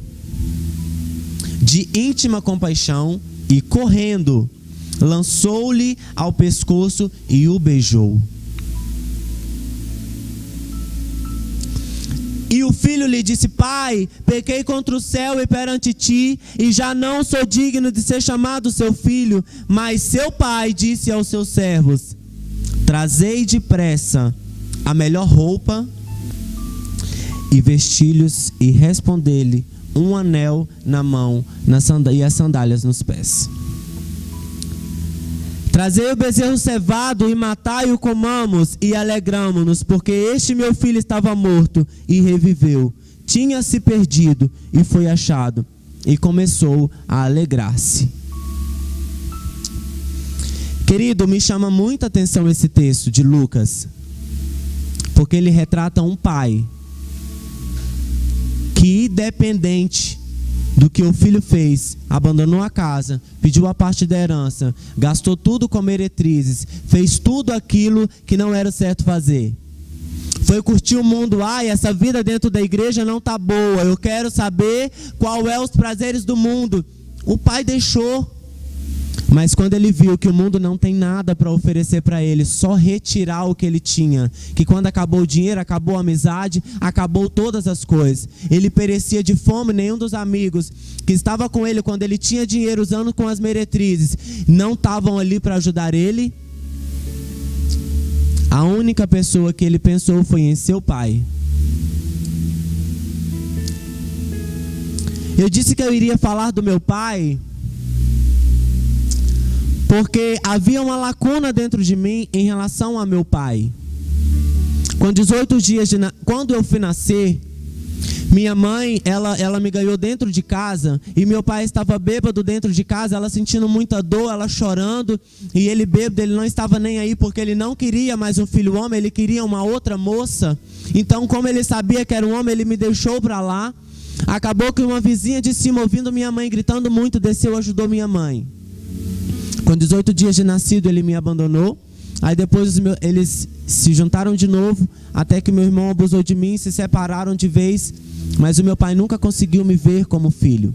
de íntima compaixão, e correndo, lançou-lhe ao pescoço e o beijou. E o filho lhe disse: Pai, pequei contra o céu e perante ti, e já não sou digno de ser chamado seu filho. Mas seu pai disse aos seus servos: Trazei depressa a melhor roupa, e vestilhos, e respondeu-lhe um anel na mão e as sandálias nos pés. Trazei o bezerro cevado e matai-o, comamos e alegramo-nos, porque este meu filho estava morto e reviveu, tinha se perdido e foi achado, e começou a alegrar-se. Querido, me chama muita atenção esse texto de Lucas, porque ele retrata um pai que, independente do que o filho fez, abandonou a casa, pediu a parte da herança, gastou tudo com meretrizes, fez tudo aquilo que não era certo fazer. Foi curtir o mundo. Ai, essa vida dentro da igreja não tá boa, eu quero saber qual é os prazeres do mundo. O pai deixou. Mas quando ele viu que o mundo não tem nada para oferecer para ele, só retirar o que ele tinha, que quando acabou o dinheiro, acabou a amizade, acabou todas as coisas. Ele perecia de fome, nenhum dos amigos que estava com ele quando ele tinha dinheiro usando com as meretrizes, não estavam ali para ajudar ele. A única pessoa que ele pensou foi em seu pai. Eu disse que eu iria falar do meu pai, porque havia uma lacuna dentro de mim em relação a meu pai. Com 18 dias, quando eu fui nascer, minha mãe, ela me ganhou dentro de casa, e meu pai estava bêbado dentro de casa, ela sentindo muita dor, ela chorando, e ele bêbado, ele não estava nem aí, porque ele não queria mais um filho homem, ele queria uma outra moça. Então, como ele sabia que era um homem, ele me deixou para lá. Acabou que uma vizinha de cima, ouvindo minha mãe gritando muito, desceu e ajudou minha mãe. Com 18 dias de nascido, ele me abandonou. Aí depois eles se juntaram de novo, até que meu irmão abusou de mim, se separaram de vez. Mas o meu pai nunca conseguiu me ver como filho.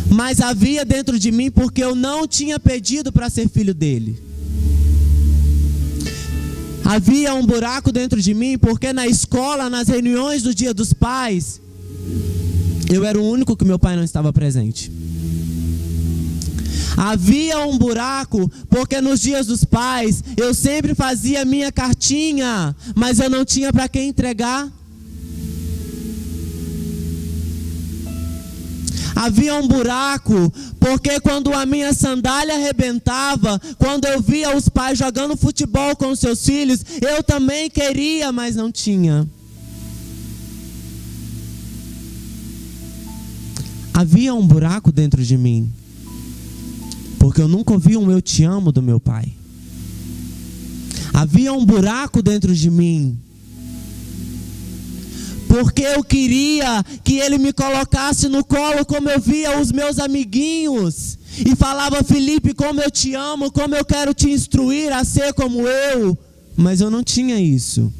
Mas havia dentro de mim, porque eu não tinha pedido para ser filho dele. Havia um buraco dentro de mim, porque na escola, nas reuniões do Dia dos Pais, eu era o único que meu pai não estava presente. Havia um buraco, porque nos Dias dos Pais eu sempre fazia minha cartinha, mas eu não tinha para quem entregar. Havia um buraco, porque quando a minha sandália arrebentava, quando eu via os pais jogando futebol com seus filhos, eu também queria, mas não tinha. Havia um buraco dentro de mim, porque eu nunca ouvi um eu te amo do meu pai. Havia um buraco dentro de mim, porque eu queria que ele me colocasse no colo como eu via os meus amiguinhos, e falava: Felipe, como eu te amo, como eu quero te instruir a ser como eu. Mas eu não tinha isso.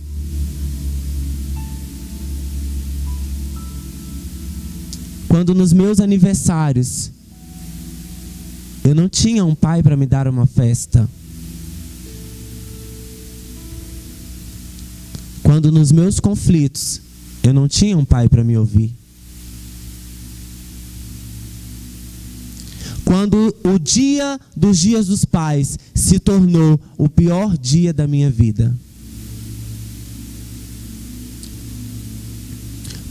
Quando nos meus aniversários eu não tinha um pai para me dar uma festa. Quando nos meus conflitos eu não tinha um pai para me ouvir. Quando o dia dos Dias dos Pais se tornou o pior dia da minha vida.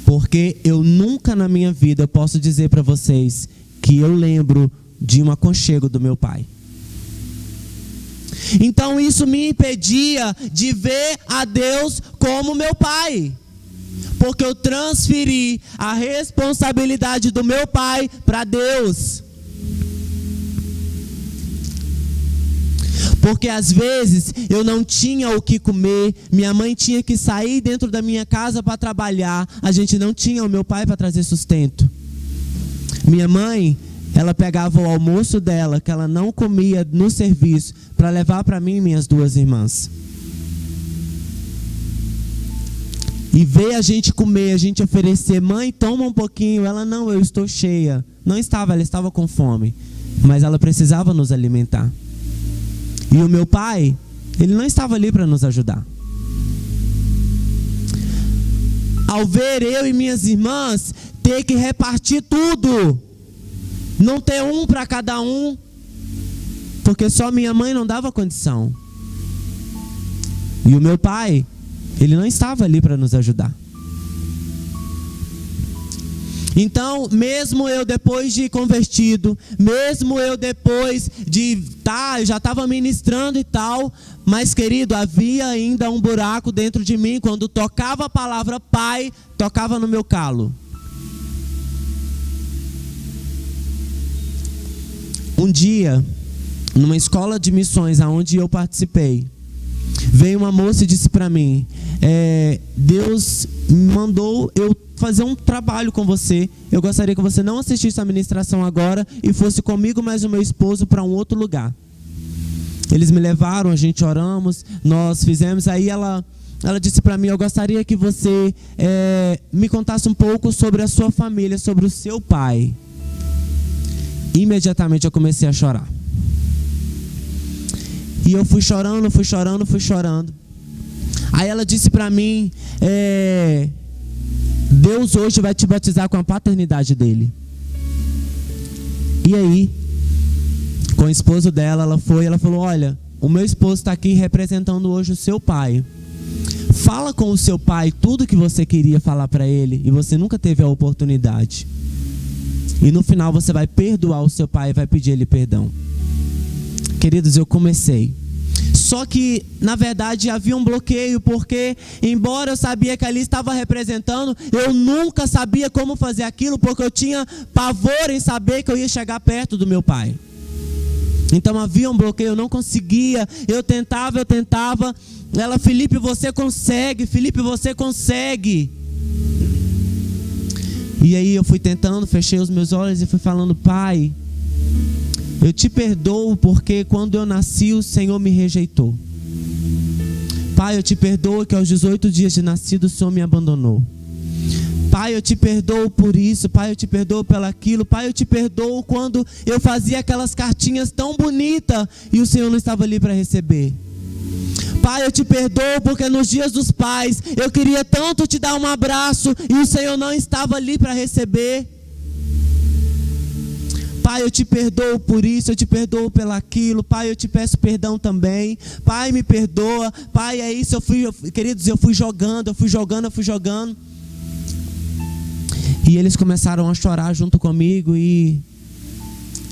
Porque eu nunca na minha vida posso dizer para vocês que eu lembro de um aconchego do meu pai. Então isso me impedia de ver a Deus como meu pai, porque eu transferi a responsabilidade do meu pai para Deus. Porque às vezes eu não tinha o que comer, minha mãe tinha que sair dentro da minha casa para trabalhar, a gente não tinha o meu pai para trazer sustento. Minha mãe, ela pegava o almoço dela, que ela não comia no serviço, para levar para mim e minhas duas irmãs. E ver a gente comer, a gente oferecer: mãe, toma um pouquinho. Ela: não, eu estou cheia. Não estava, ela estava com fome, mas ela precisava nos alimentar. E o meu pai, ele não estava ali para nos ajudar. Ao ver eu e minhas irmãs ter que repartir tudo, não ter um para cada um, porque só minha mãe não dava condição. E o meu pai, Ele não estava ali para nos ajudar. Então, mesmo eu depois de convertido, mesmo eu depois de eu já estava ministrando e tal, mas querido, havia ainda um buraco dentro de mim. Quando tocava a palavra pai, tocava no meu calo. Um dia, numa escola de missões aonde eu participei, veio uma moça e disse para mim, Deus me mandou eu fazer um trabalho com você. Eu gostaria que você não assistisse a ministração agora e fosse comigo mais o meu esposo para um outro lugar. Eles me levaram, a gente oramos, nós fizemos. Aí ela disse para mim, eu gostaria que você me contasse um pouco sobre a sua família, sobre o seu pai. Imediatamente eu comecei a chorar. E eu fui chorando. Aí ela disse para mim, Deus hoje vai te batizar com a paternidade dele. E aí, com o esposo dela, ela falou, olha, o meu esposo está aqui representando hoje o seu pai. Fala com o seu pai tudo que você queria falar para ele e você nunca teve a oportunidade. E no final você vai perdoar o seu pai e vai pedir ele perdão. Queridos, eu comecei. Só que, na verdade, havia um bloqueio, porque, embora eu sabia que ali estava representando, eu nunca sabia como fazer aquilo, porque eu tinha pavor em saber que eu ia chegar perto do meu pai. Então havia um bloqueio, eu não conseguia, eu tentava. Ela, Felipe, você consegue. E aí eu fui tentando, fechei os meus olhos e fui falando, pai, eu te perdoo porque quando eu nasci o Senhor me rejeitou. Pai, eu te perdoo que aos 18 dias de nascido o Senhor me abandonou. Pai, eu te perdoo por isso. Pai, eu te perdoo pelo aquilo. Pai, eu te perdoo quando eu fazia aquelas cartinhas tão bonitas e o Senhor não estava ali para receber. Pai, eu te perdoo porque nos dias dos pais eu queria tanto te dar um abraço e o Senhor não estava ali para receber. Pai, eu te perdoo por isso, eu te perdoo pelo aquilo. Pai, eu te peço perdão também. Pai, me perdoa. Pai, é isso. Queridos, eu fui jogando. E eles começaram a chorar junto comigo e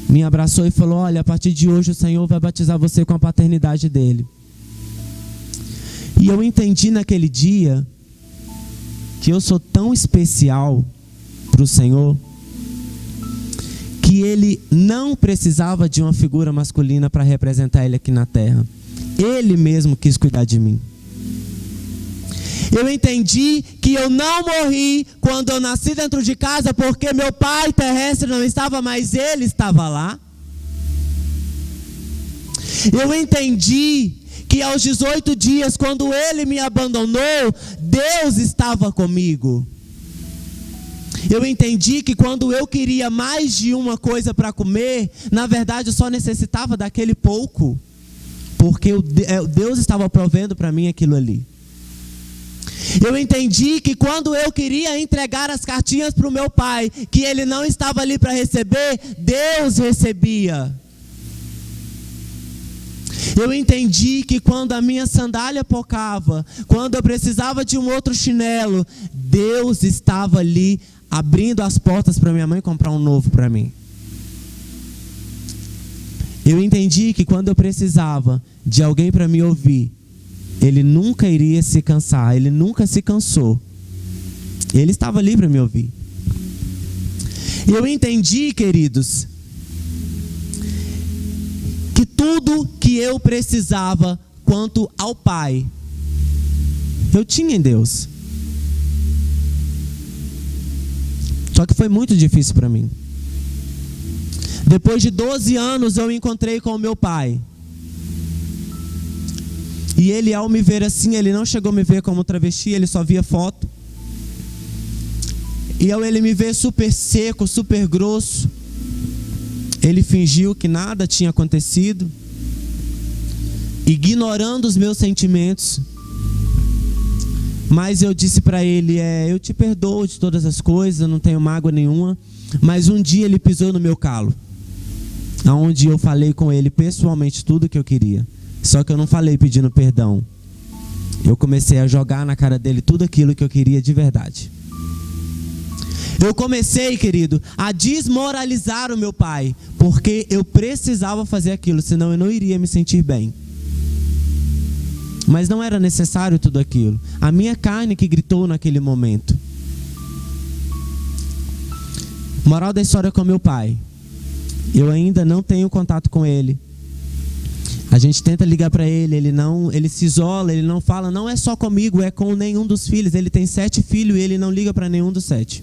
me abraçou e falou, olha, a partir de hoje o Senhor vai batizar você com a paternidade dele. E eu entendi naquele dia que eu sou tão especial para o Senhor que ele não precisava de uma figura masculina para representar ele aqui na terra. Ele mesmo quis cuidar de mim. Eu entendi que eu não morri quando eu nasci dentro de casa porque meu pai terrestre não estava, mas ele estava lá. Eu entendi que aos 18 dias, quando ele me abandonou, Deus estava comigo. Eu entendi que quando eu queria mais de uma coisa para comer, na verdade eu só necessitava daquele pouco, porque Deus estava provendo para mim aquilo ali. Eu entendi que quando eu queria entregar as cartinhas para o meu pai, que ele não estava ali para receber, Deus recebia. Eu entendi que quando a minha sandália pocava, quando eu precisava de um outro chinelo, Deus estava ali abrindo as portas para minha mãe comprar um novo para mim. Eu entendi que quando eu precisava de alguém para me ouvir, ele nunca iria se cansar, ele nunca se cansou. Ele estava ali para me ouvir. Eu entendi, queridos, que tudo que eu precisava quanto ao Pai, eu tinha em Deus. Só que foi muito difícil para mim. Depois de 12 anos eu encontrei com o meu pai. E ele, ao me ver assim, ele não chegou a me ver como travesti, ele só via foto. E ao ele me ver super seco, super grosso, ele fingiu que nada tinha acontecido, ignorando os meus sentimentos. Mas eu disse para ele, eu te perdoo de todas as coisas, eu não tenho mágoa nenhuma. Mas um dia ele pisou no meu calo, onde eu falei com ele pessoalmente tudo o que eu queria. Só que eu não falei pedindo perdão. eu comecei a jogar na cara dele tudo aquilo que eu queria de verdade. Eu comecei, querido, a desmoralizar o meu pai, porque eu precisava fazer aquilo, senão eu não iria me sentir bem. Mas não era necessário tudo aquilo. A minha carne que gritou naquele momento. Moral da história com meu pai. Eu ainda não tenho contato com ele. A gente tenta ligar para ele, ele se isola, ele não fala, não é só comigo, é com nenhum dos filhos. Ele tem 7 filhos e ele não liga para nenhum dos 7.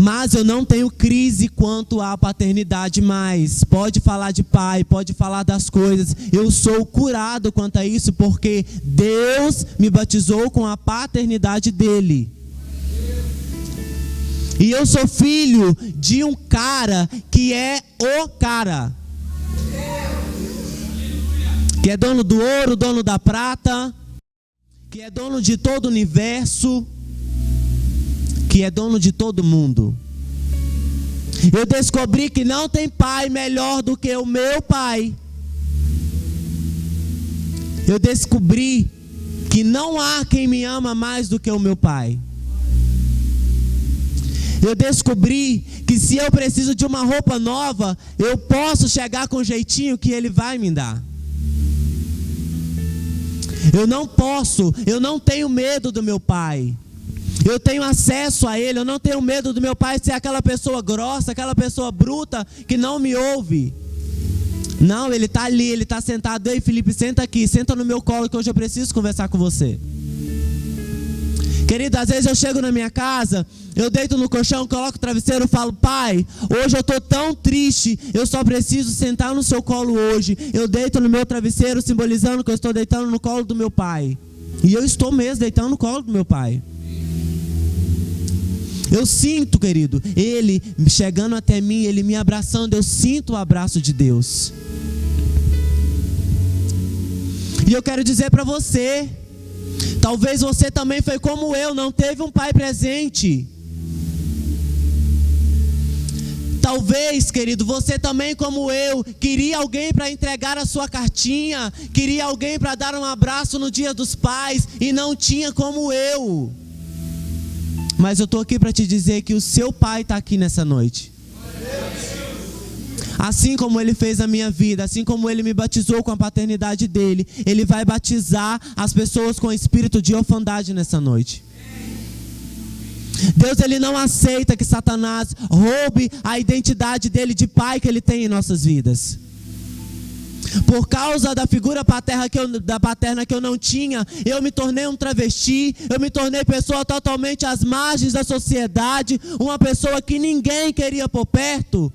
Mas eu não tenho crise quanto à paternidade mais. Pode falar de pai, pode falar das coisas. Eu sou curado quanto a isso, porque Deus me batizou com a paternidade dele. E eu sou filho de um cara que é o cara. Que é dono do ouro, dono da prata. Que é dono de todo o universo. Que é dono de todo mundo. Eu descobri que não tem pai melhor do que o meu pai. Eu descobri que não há quem me ama mais do que o meu pai. Eu descobri que se eu preciso de uma roupa nova, eu posso chegar com o jeitinho que ele vai me dar. Eu não tenho medo do meu pai. Eu tenho acesso a ele, eu não tenho medo do meu pai ser aquela pessoa grossa, aquela pessoa bruta que não me ouve. Não, ele está ali, ele está sentado. Ei, Felipe, senta aqui, senta no meu colo que hoje eu preciso conversar com você. Querido, às vezes eu chego na minha casa, eu deito no colchão, coloco o travesseiro e falo: pai, hoje eu estou tão triste, eu só preciso sentar no seu colo hoje. Eu deito no meu travesseiro, simbolizando que eu estou deitando no colo do meu pai. E eu estou mesmo deitando no colo do meu pai. Eu sinto, querido, ele chegando até mim, ele me abraçando, eu sinto o abraço de Deus. E eu quero dizer para você, talvez você também foi como eu, não teve um pai presente. Talvez, querido, você também como eu, queria alguém para entregar a sua cartinha, queria alguém para dar um abraço no dia dos pais e não tinha como eu. Mas eu estou aqui para te dizer que o seu pai está aqui nessa noite. Assim como ele fez a minha vida, assim como ele me batizou com a paternidade dele, ele vai batizar as pessoas com o espírito de orfandade nessa noite. Deus, ele não aceita que Satanás roube a identidade dele de pai que ele tem em nossas vidas. Por causa da figura paterna que eu não tinha, eu me tornei um travesti, eu me tornei pessoa totalmente às margens da sociedade, uma pessoa que ninguém queria por perto.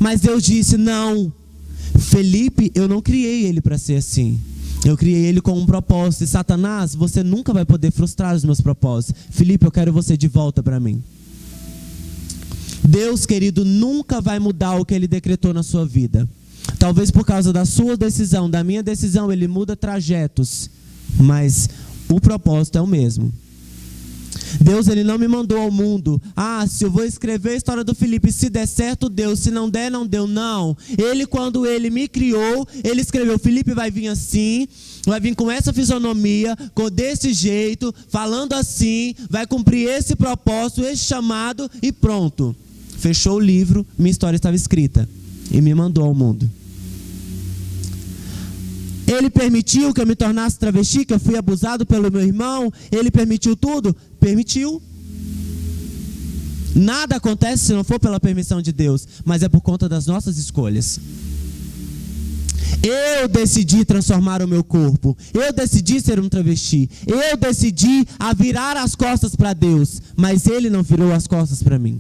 Mas Deus disse: não, Felipe, eu não criei ele para ser assim. Eu criei ele com um propósito. E Satanás, você nunca vai poder frustrar os meus propósitos. Felipe, eu quero você de volta para mim. Deus, querido, nunca vai mudar o que ele decretou na sua vida. Talvez por causa da sua decisão, da minha decisão, ele muda trajetos, mas o propósito é o mesmo. Deus, ele não me mandou ao mundo: se eu vou escrever a história do Felipe, se der certo, deu, se não der, não deu. Não, ele, quando ele me criou, ele escreveu: Felipe vai vir assim, vai vir com essa fisionomia, desse jeito, falando assim, vai cumprir esse propósito, esse chamado, e pronto. Fechou o livro, minha história estava escrita e me mandou ao mundo. Ele permitiu que eu me tornasse travesti, que eu fui abusado pelo meu irmão. Ele permitiu tudo? Permitiu. Nada acontece se não for pela permissão de Deus, mas é por conta das nossas escolhas. Eu decidi transformar o meu corpo. Eu decidi ser um travesti. Eu decidi a virar as costas para Deus, mas Ele não virou as costas para mim.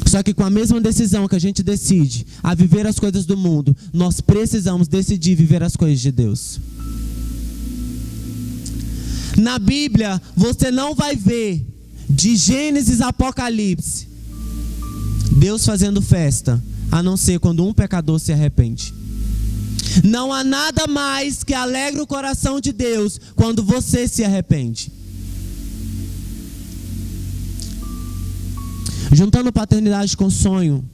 Só que com a mesma decisão que a gente decide a viver as coisas do mundo, nós precisamos decidir viver as coisas de Deus. Na Bíblia, você não vai ver, de Gênesis a Apocalipse, Deus fazendo festa, a não ser quando um pecador se arrepende. Não há nada mais que alegre o coração de Deus quando você se arrepende. Juntando paternidade com sonho,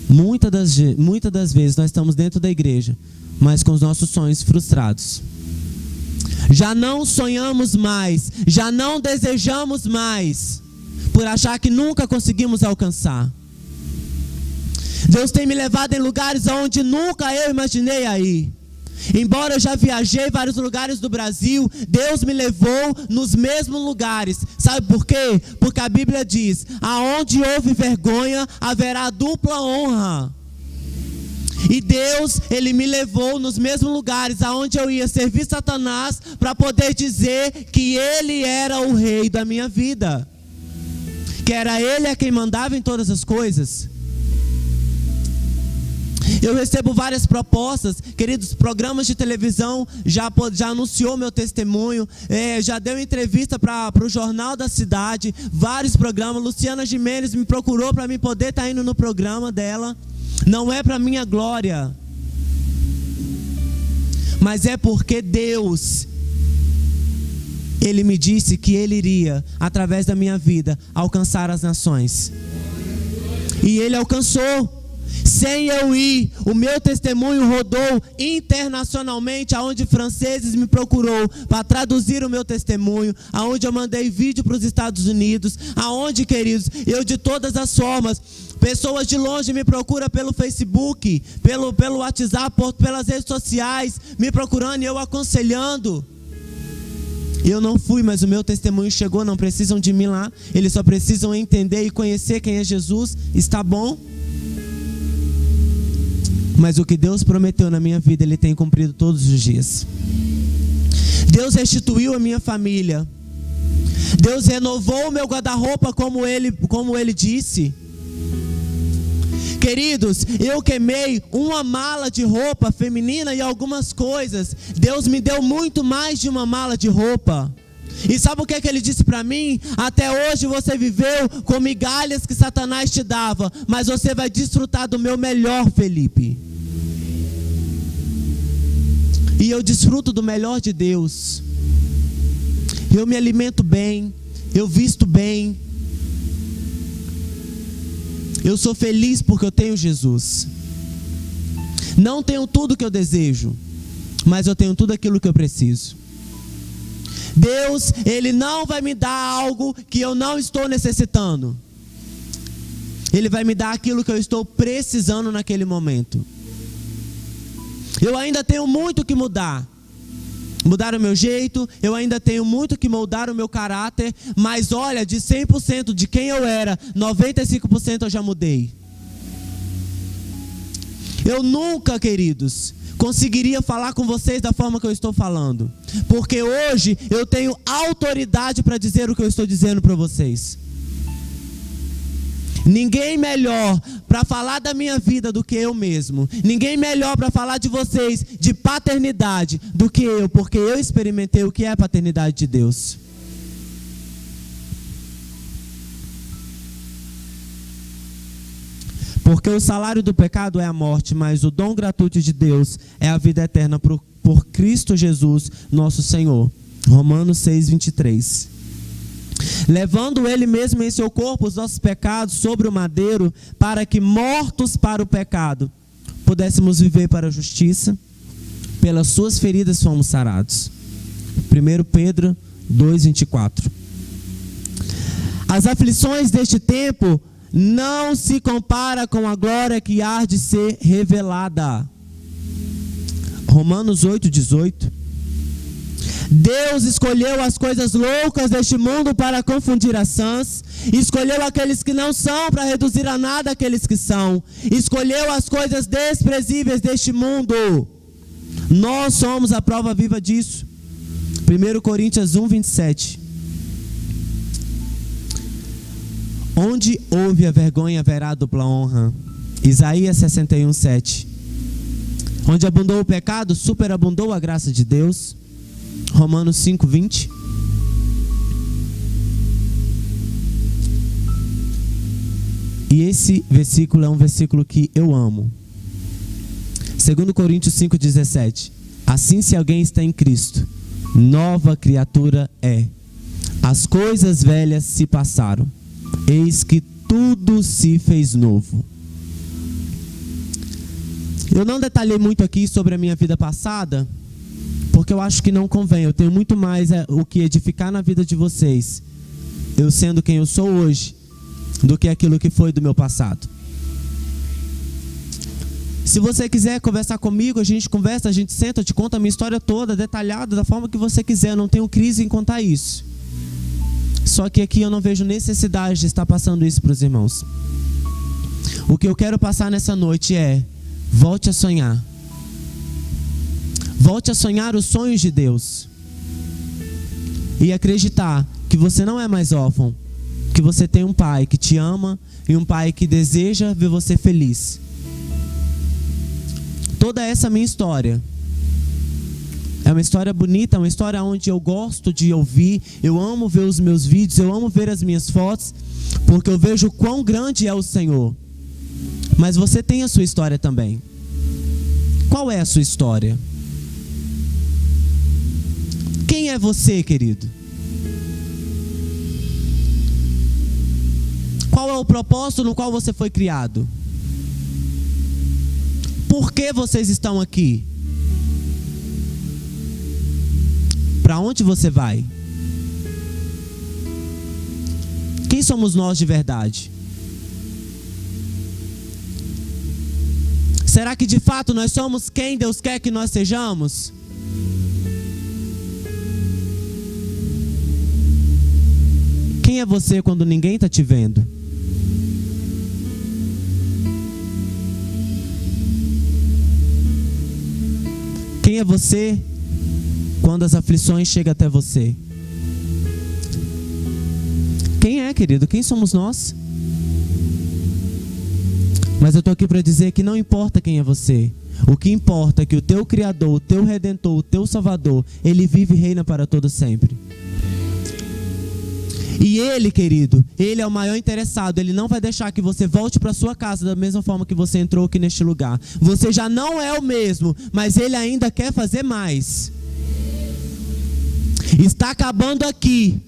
Muitas das vezes nós estamos dentro da igreja, mas com os nossos sonhos frustrados. Já não sonhamos mais, já não desejamos mais, por achar que nunca conseguimos alcançar. Deus tem me levado em lugares onde nunca eu imaginei ir. Embora eu já viajei vários lugares do Brasil, Deus me levou nos mesmos lugares. Sabe por quê? Porque a Bíblia diz: aonde houve vergonha, haverá dupla honra. E Deus, Ele me levou nos mesmos lugares aonde eu ia servir Satanás, para poder dizer que Ele era o rei da minha vida, que era Ele a quem mandava em todas as coisas. Eu recebo várias propostas, queridos, programas de televisão já anunciou meu testemunho, já deu entrevista para o Jornal da Cidade, vários programas. Luciana Gimenez me procurou para mim poder estar indo no programa dela. Não é para minha glória, mas é porque Deus, Ele me disse que Ele iria, através da minha vida, alcançar as nações. E Ele alcançou. Sem eu ir, o meu testemunho rodou internacionalmente, aonde franceses me procurou para traduzir o meu testemunho, aonde eu mandei vídeo para os Estados Unidos, aonde, queridos, eu de todas as formas, pessoas de longe me procuram pelo Facebook, pelo WhatsApp, pelas redes sociais, me procurando e eu aconselhando. Eu não fui, mas o meu testemunho chegou. Não precisam de mim lá, eles só precisam entender e conhecer quem é Jesus. Está bom? Mas o que Deus prometeu na minha vida, Ele tem cumprido todos os dias. Deus restituiu a minha família. Deus renovou o meu guarda-roupa como ele disse. Queridos, eu queimei uma mala de roupa feminina e algumas coisas. Deus me deu muito mais de uma mala de roupa. E sabe o que Ele disse para mim? Até hoje você viveu com migalhas que Satanás te dava, mas você vai desfrutar do meu melhor, Felipe. E eu desfruto do melhor de Deus. Eu me alimento bem, eu visto bem. Eu sou feliz porque eu tenho Jesus. Não tenho tudo que eu desejo, mas eu tenho tudo aquilo que eu preciso. Deus, Ele não vai me dar algo que eu não estou necessitando. Ele vai me dar aquilo que eu estou precisando naquele momento. Eu ainda tenho muito que mudar. Mudar o meu jeito, eu ainda tenho muito que moldar o meu caráter. Mas olha, de 100% de quem eu era, 95% eu já mudei. Eu nunca, queridos, conseguiria falar com vocês da forma que eu estou falando, porque hoje eu tenho autoridade para dizer o que eu estou dizendo para vocês. Ninguém melhor para falar da minha vida do que eu mesmo. Ninguém melhor para falar de vocês de paternidade do que eu, porque eu experimentei o que é a paternidade de Deus. Porque o salário do pecado é a morte, mas o dom gratuito de Deus é a vida eterna por Cristo Jesus, nosso Senhor. Romanos 6:23. Levando Ele mesmo em seu corpo os nossos pecados sobre o madeiro, para que, mortos para o pecado, pudéssemos viver para a justiça. Pelas suas feridas fomos sarados. 1 Pedro 2:24. As aflições deste tempo não se compara com a glória que há de ser revelada. Romanos 8:18. Deus escolheu as coisas loucas deste mundo para confundir as sãs. Escolheu aqueles que não são para reduzir a nada aqueles que são. Escolheu as coisas desprezíveis deste mundo. Nós somos a prova viva disso. 1 Coríntios 1:27. Onde houve a vergonha, haverá dupla honra. Isaías 61:7. Onde abundou o pecado, superabundou a graça de Deus. Romanos 5:20. E esse versículo é um versículo que eu amo. 2 Coríntios 5:17. Assim, se alguém está em Cristo, nova criatura é. As coisas velhas se passaram, eis que tudo se fez novo. Eu não detalhei muito aqui sobre a minha vida passada, porque eu acho que não convém. Eu tenho muito mais o que edificar na vida de vocês, eu sendo quem eu sou hoje, do que aquilo que foi do meu passado. Se você quiser conversar comigo, a gente conversa, a gente senta, eu te conto a minha história toda, detalhada, da forma que você quiser. Eu não tenho crise em contar isso. Só que aqui eu não vejo necessidade de estar passando isso para os irmãos. O que eu quero passar nessa noite é: volte a sonhar. Volte a sonhar os sonhos de Deus. E acreditar que você não é mais órfão, que você tem um pai que te ama e um pai que deseja ver você feliz. Toda essa minha história é uma história bonita, uma história onde eu gosto de ouvir, eu amo ver os meus vídeos, eu amo ver as minhas fotos, porque eu vejo quão grande é o Senhor. Mas você tem a sua história também. Qual é a sua história? Quem é você, querido? Qual é o propósito no qual você foi criado? Por que vocês estão aqui? Para onde você vai? Quem somos nós de verdade? Será que de fato nós somos quem Deus quer que nós sejamos? Quem é você quando ninguém está te vendo? Quem é você quando as aflições chegam até você? Quem é, querido? Quem somos nós? Mas eu estou aqui para dizer que não importa quem é você. O que importa é que o teu Criador, o teu Redentor, o teu Salvador, Ele vive e reina para todo sempre. E Ele, querido, Ele é o maior interessado. Ele não vai deixar que você volte para sua casa da mesma forma que você entrou aqui neste lugar. Você já não é o mesmo, mas Ele ainda quer fazer mais. Está acabando aqui,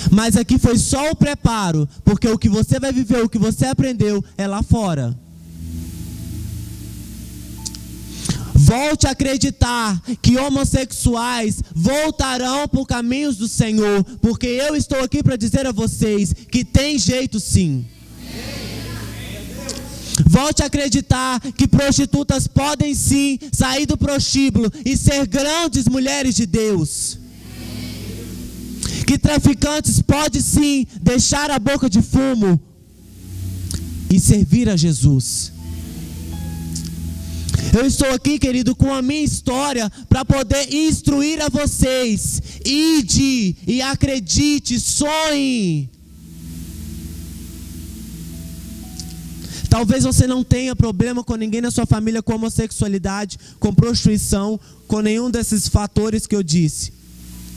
mas aqui foi só o preparo, porque o que você vai viver, o que você aprendeu é lá fora. Volte a acreditar que homossexuais voltarão por caminhos do Senhor, porque eu estou aqui para dizer a vocês que tem jeito sim. Volte a acreditar que prostitutas podem sim sair do prostíbulo e ser grandes mulheres de Deus. Que traficantes podem sim deixar a boca de fumo e servir a Jesus. Eu estou aqui, querido, com a minha história para poder instruir a vocês. Ide e acredite, sonhe. Talvez você não tenha problema com ninguém na sua família com homossexualidade, com prostituição, com nenhum desses fatores que eu disse.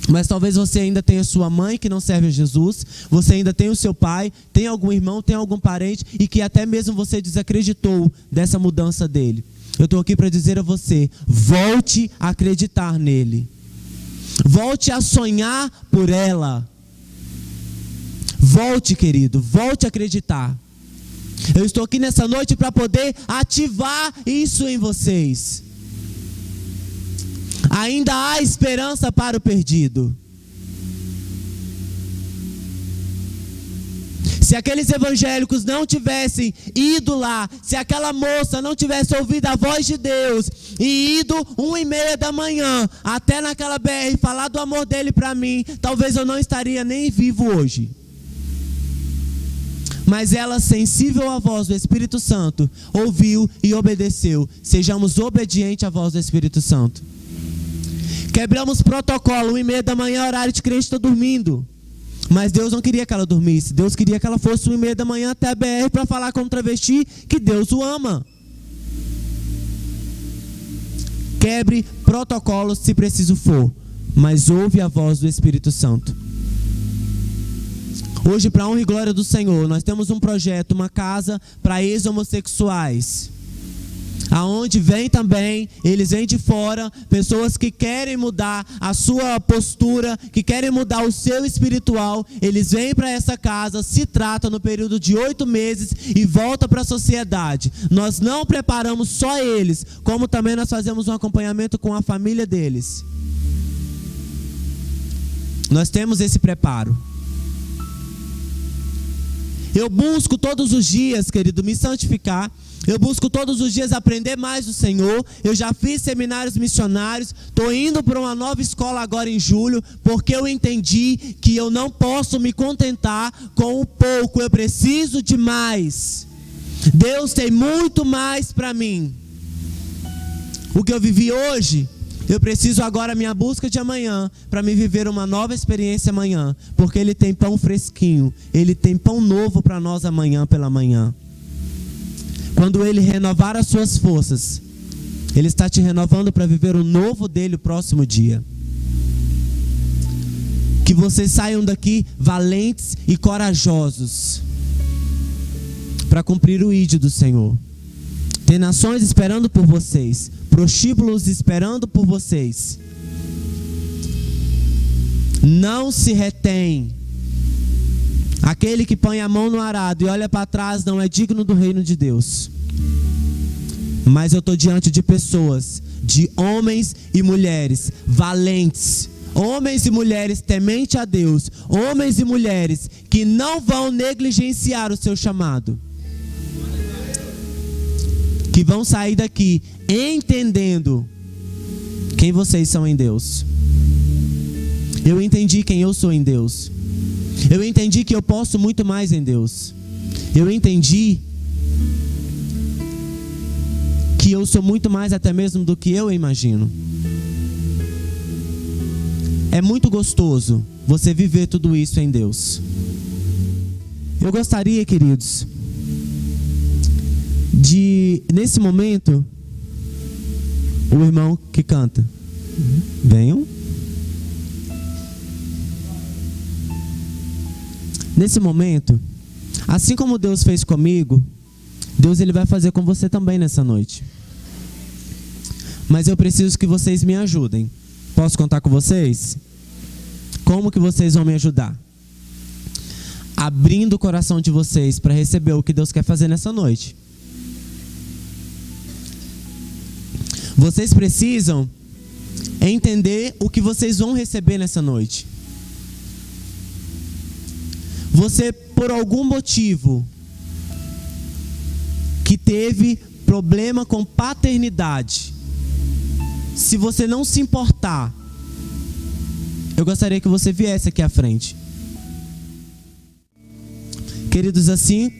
Mas talvez você ainda tenha sua mãe que não serve a Jesus, você ainda tem o seu pai, tem algum irmão, tem algum parente e que até mesmo você desacreditou dessa mudança dele. Eu estou aqui para dizer a você: volte a acreditar nele. Volte a sonhar por ela. Volte, querido, volte a acreditar. Eu estou aqui nessa noite para poder ativar isso em vocês. Ainda há esperança para o perdido. Se aqueles evangélicos não tivessem ido lá, se aquela moça não tivesse ouvido a voz de Deus e ido 1h30 da manhã até naquela BR falar do amor dele para mim, talvez eu não estaria nem vivo hoje. Mas ela, sensível à voz do Espírito Santo, ouviu e obedeceu. Sejamos obedientes à voz do Espírito Santo. Quebramos protocolo, 1h30 da manhã, horário de crente, está dormindo. Mas Deus não queria que ela dormisse. Deus queria que ela fosse 1h30 da manhã até a BR para falar com um travesti que Deus o ama. Quebre protocolos se preciso for, mas ouve a voz do Espírito Santo. Hoje, para a honra e glória do Senhor, nós temos um projeto, uma casa para ex-homossexuais. aonde vem também, eles vêm de fora, pessoas que querem mudar a sua postura, que querem mudar o seu espiritual. Eles vêm para essa casa, se tratam no período de 8 meses e voltam para a sociedade. Nós não preparamos só eles, como também nós fazemos um acompanhamento com a família deles. Nós temos esse preparo. Eu busco todos os dias, querido, me santificar. Eu busco todos os dias aprender mais do Senhor. Eu já fiz seminários missionários. Estou indo para uma nova escola agora em julho, porque eu entendi que eu não posso me contentar com o pouco. Eu preciso de mais. Deus tem muito mais para mim. O que eu vivi hoje, eu preciso agora, minha busca de amanhã, para me viver uma nova experiência amanhã. Porque Ele tem pão fresquinho. Ele tem pão novo para nós amanhã pela manhã. Quando Ele renovar as suas forças, Ele está te renovando para viver o novo dEle o próximo dia. Que vocês saiam daqui valentes e corajosos para cumprir o ídolo do Senhor. Tem nações esperando por vocês, prostíbulos esperando por vocês. Não se retém. Aquele que põe a mão no arado e olha para trás não é digno do reino de Deus. Mas eu estou diante de pessoas, de homens e mulheres valentes, homens e mulheres temente a Deus, homens e mulheres que não vão negligenciar o seu chamado, que vão sair daqui entendendo quem vocês são em Deus. Eu entendi quem eu sou em Deus. Eu entendi que eu posso muito mais em Deus. Eu entendi que eu sou muito mais até mesmo do que eu imagino. É muito gostoso você viver tudo isso em Deus. Eu gostaria, queridos, de, nesse momento, o irmão que canta, venham. Nesse momento, assim como Deus fez comigo, Deus Ele vai fazer com você também nessa noite. Mas eu preciso que vocês me ajudem. Posso contar com vocês? Como que vocês vão me ajudar? Abrindo o coração de vocês para receber o que Deus quer fazer nessa noite. Vocês precisam entender o que vocês vão receber nessa noite. Você, por algum motivo, que teve problema com paternidade, se você não se importar, eu gostaria que você viesse aqui à frente. Queridos, assim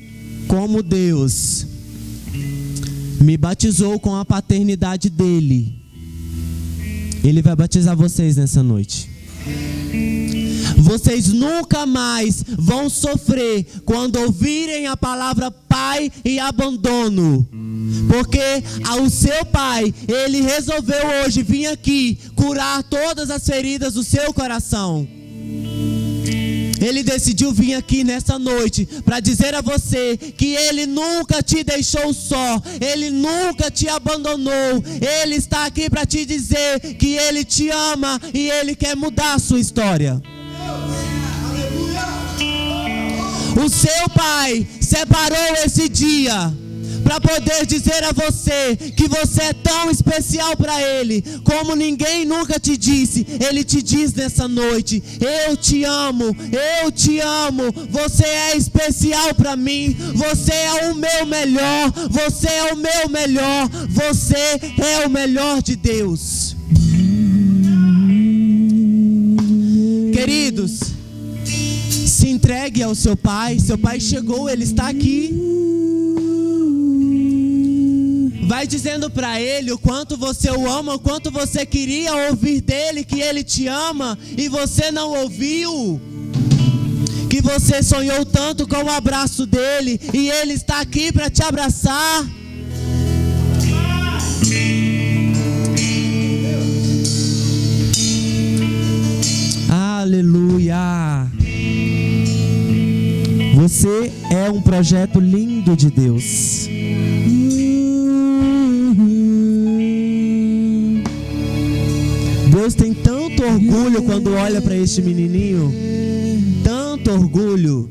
como Deus me batizou com a paternidade dele, Ele vai batizar vocês nessa noite. Vocês nunca mais vão sofrer quando ouvirem a palavra pai e abandono. Porque o seu pai, ele resolveu hoje vir aqui curar todas as feridas do seu coração. Ele decidiu vir aqui nessa noite para dizer a você que Ele nunca te deixou só, Ele nunca te abandonou. Ele está aqui para te dizer que Ele te ama e Ele quer mudar a sua história. O seu pai separou esse dia para poder dizer a você que você é tão especial para Ele, como ninguém nunca te disse. Ele te diz nessa noite: eu te amo, você é especial para mim, você é o meu melhor, você é o meu melhor, você é o melhor de Deus. Queridos, se entregue ao seu pai. Seu pai chegou, ele está aqui. Vai dizendo para ele o quanto você o ama, o quanto você queria ouvir dele que ele te ama e você não ouviu. Que você sonhou tanto com o abraço dele e ele está aqui para te abraçar. Aleluia. Você é um projeto lindo de Deus. quando olha para este menininho, tanto orgulho.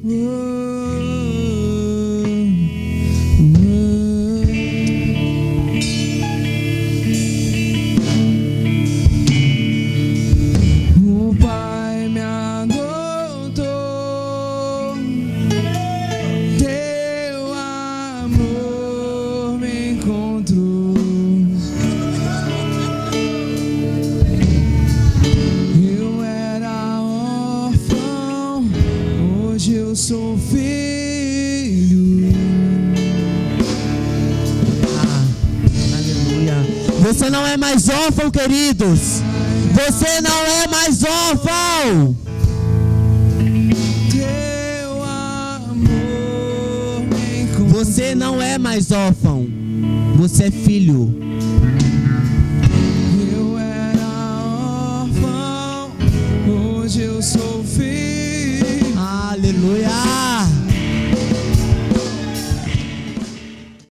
O Pai me adotou, teu amor me encontrou. Eu era órfão, hoje eu sou filho. Aleluia. Você não é mais órfão, queridos. Você não é mais órfão. Teu amor me encontrou. Você não é mais órfão. Você é filho.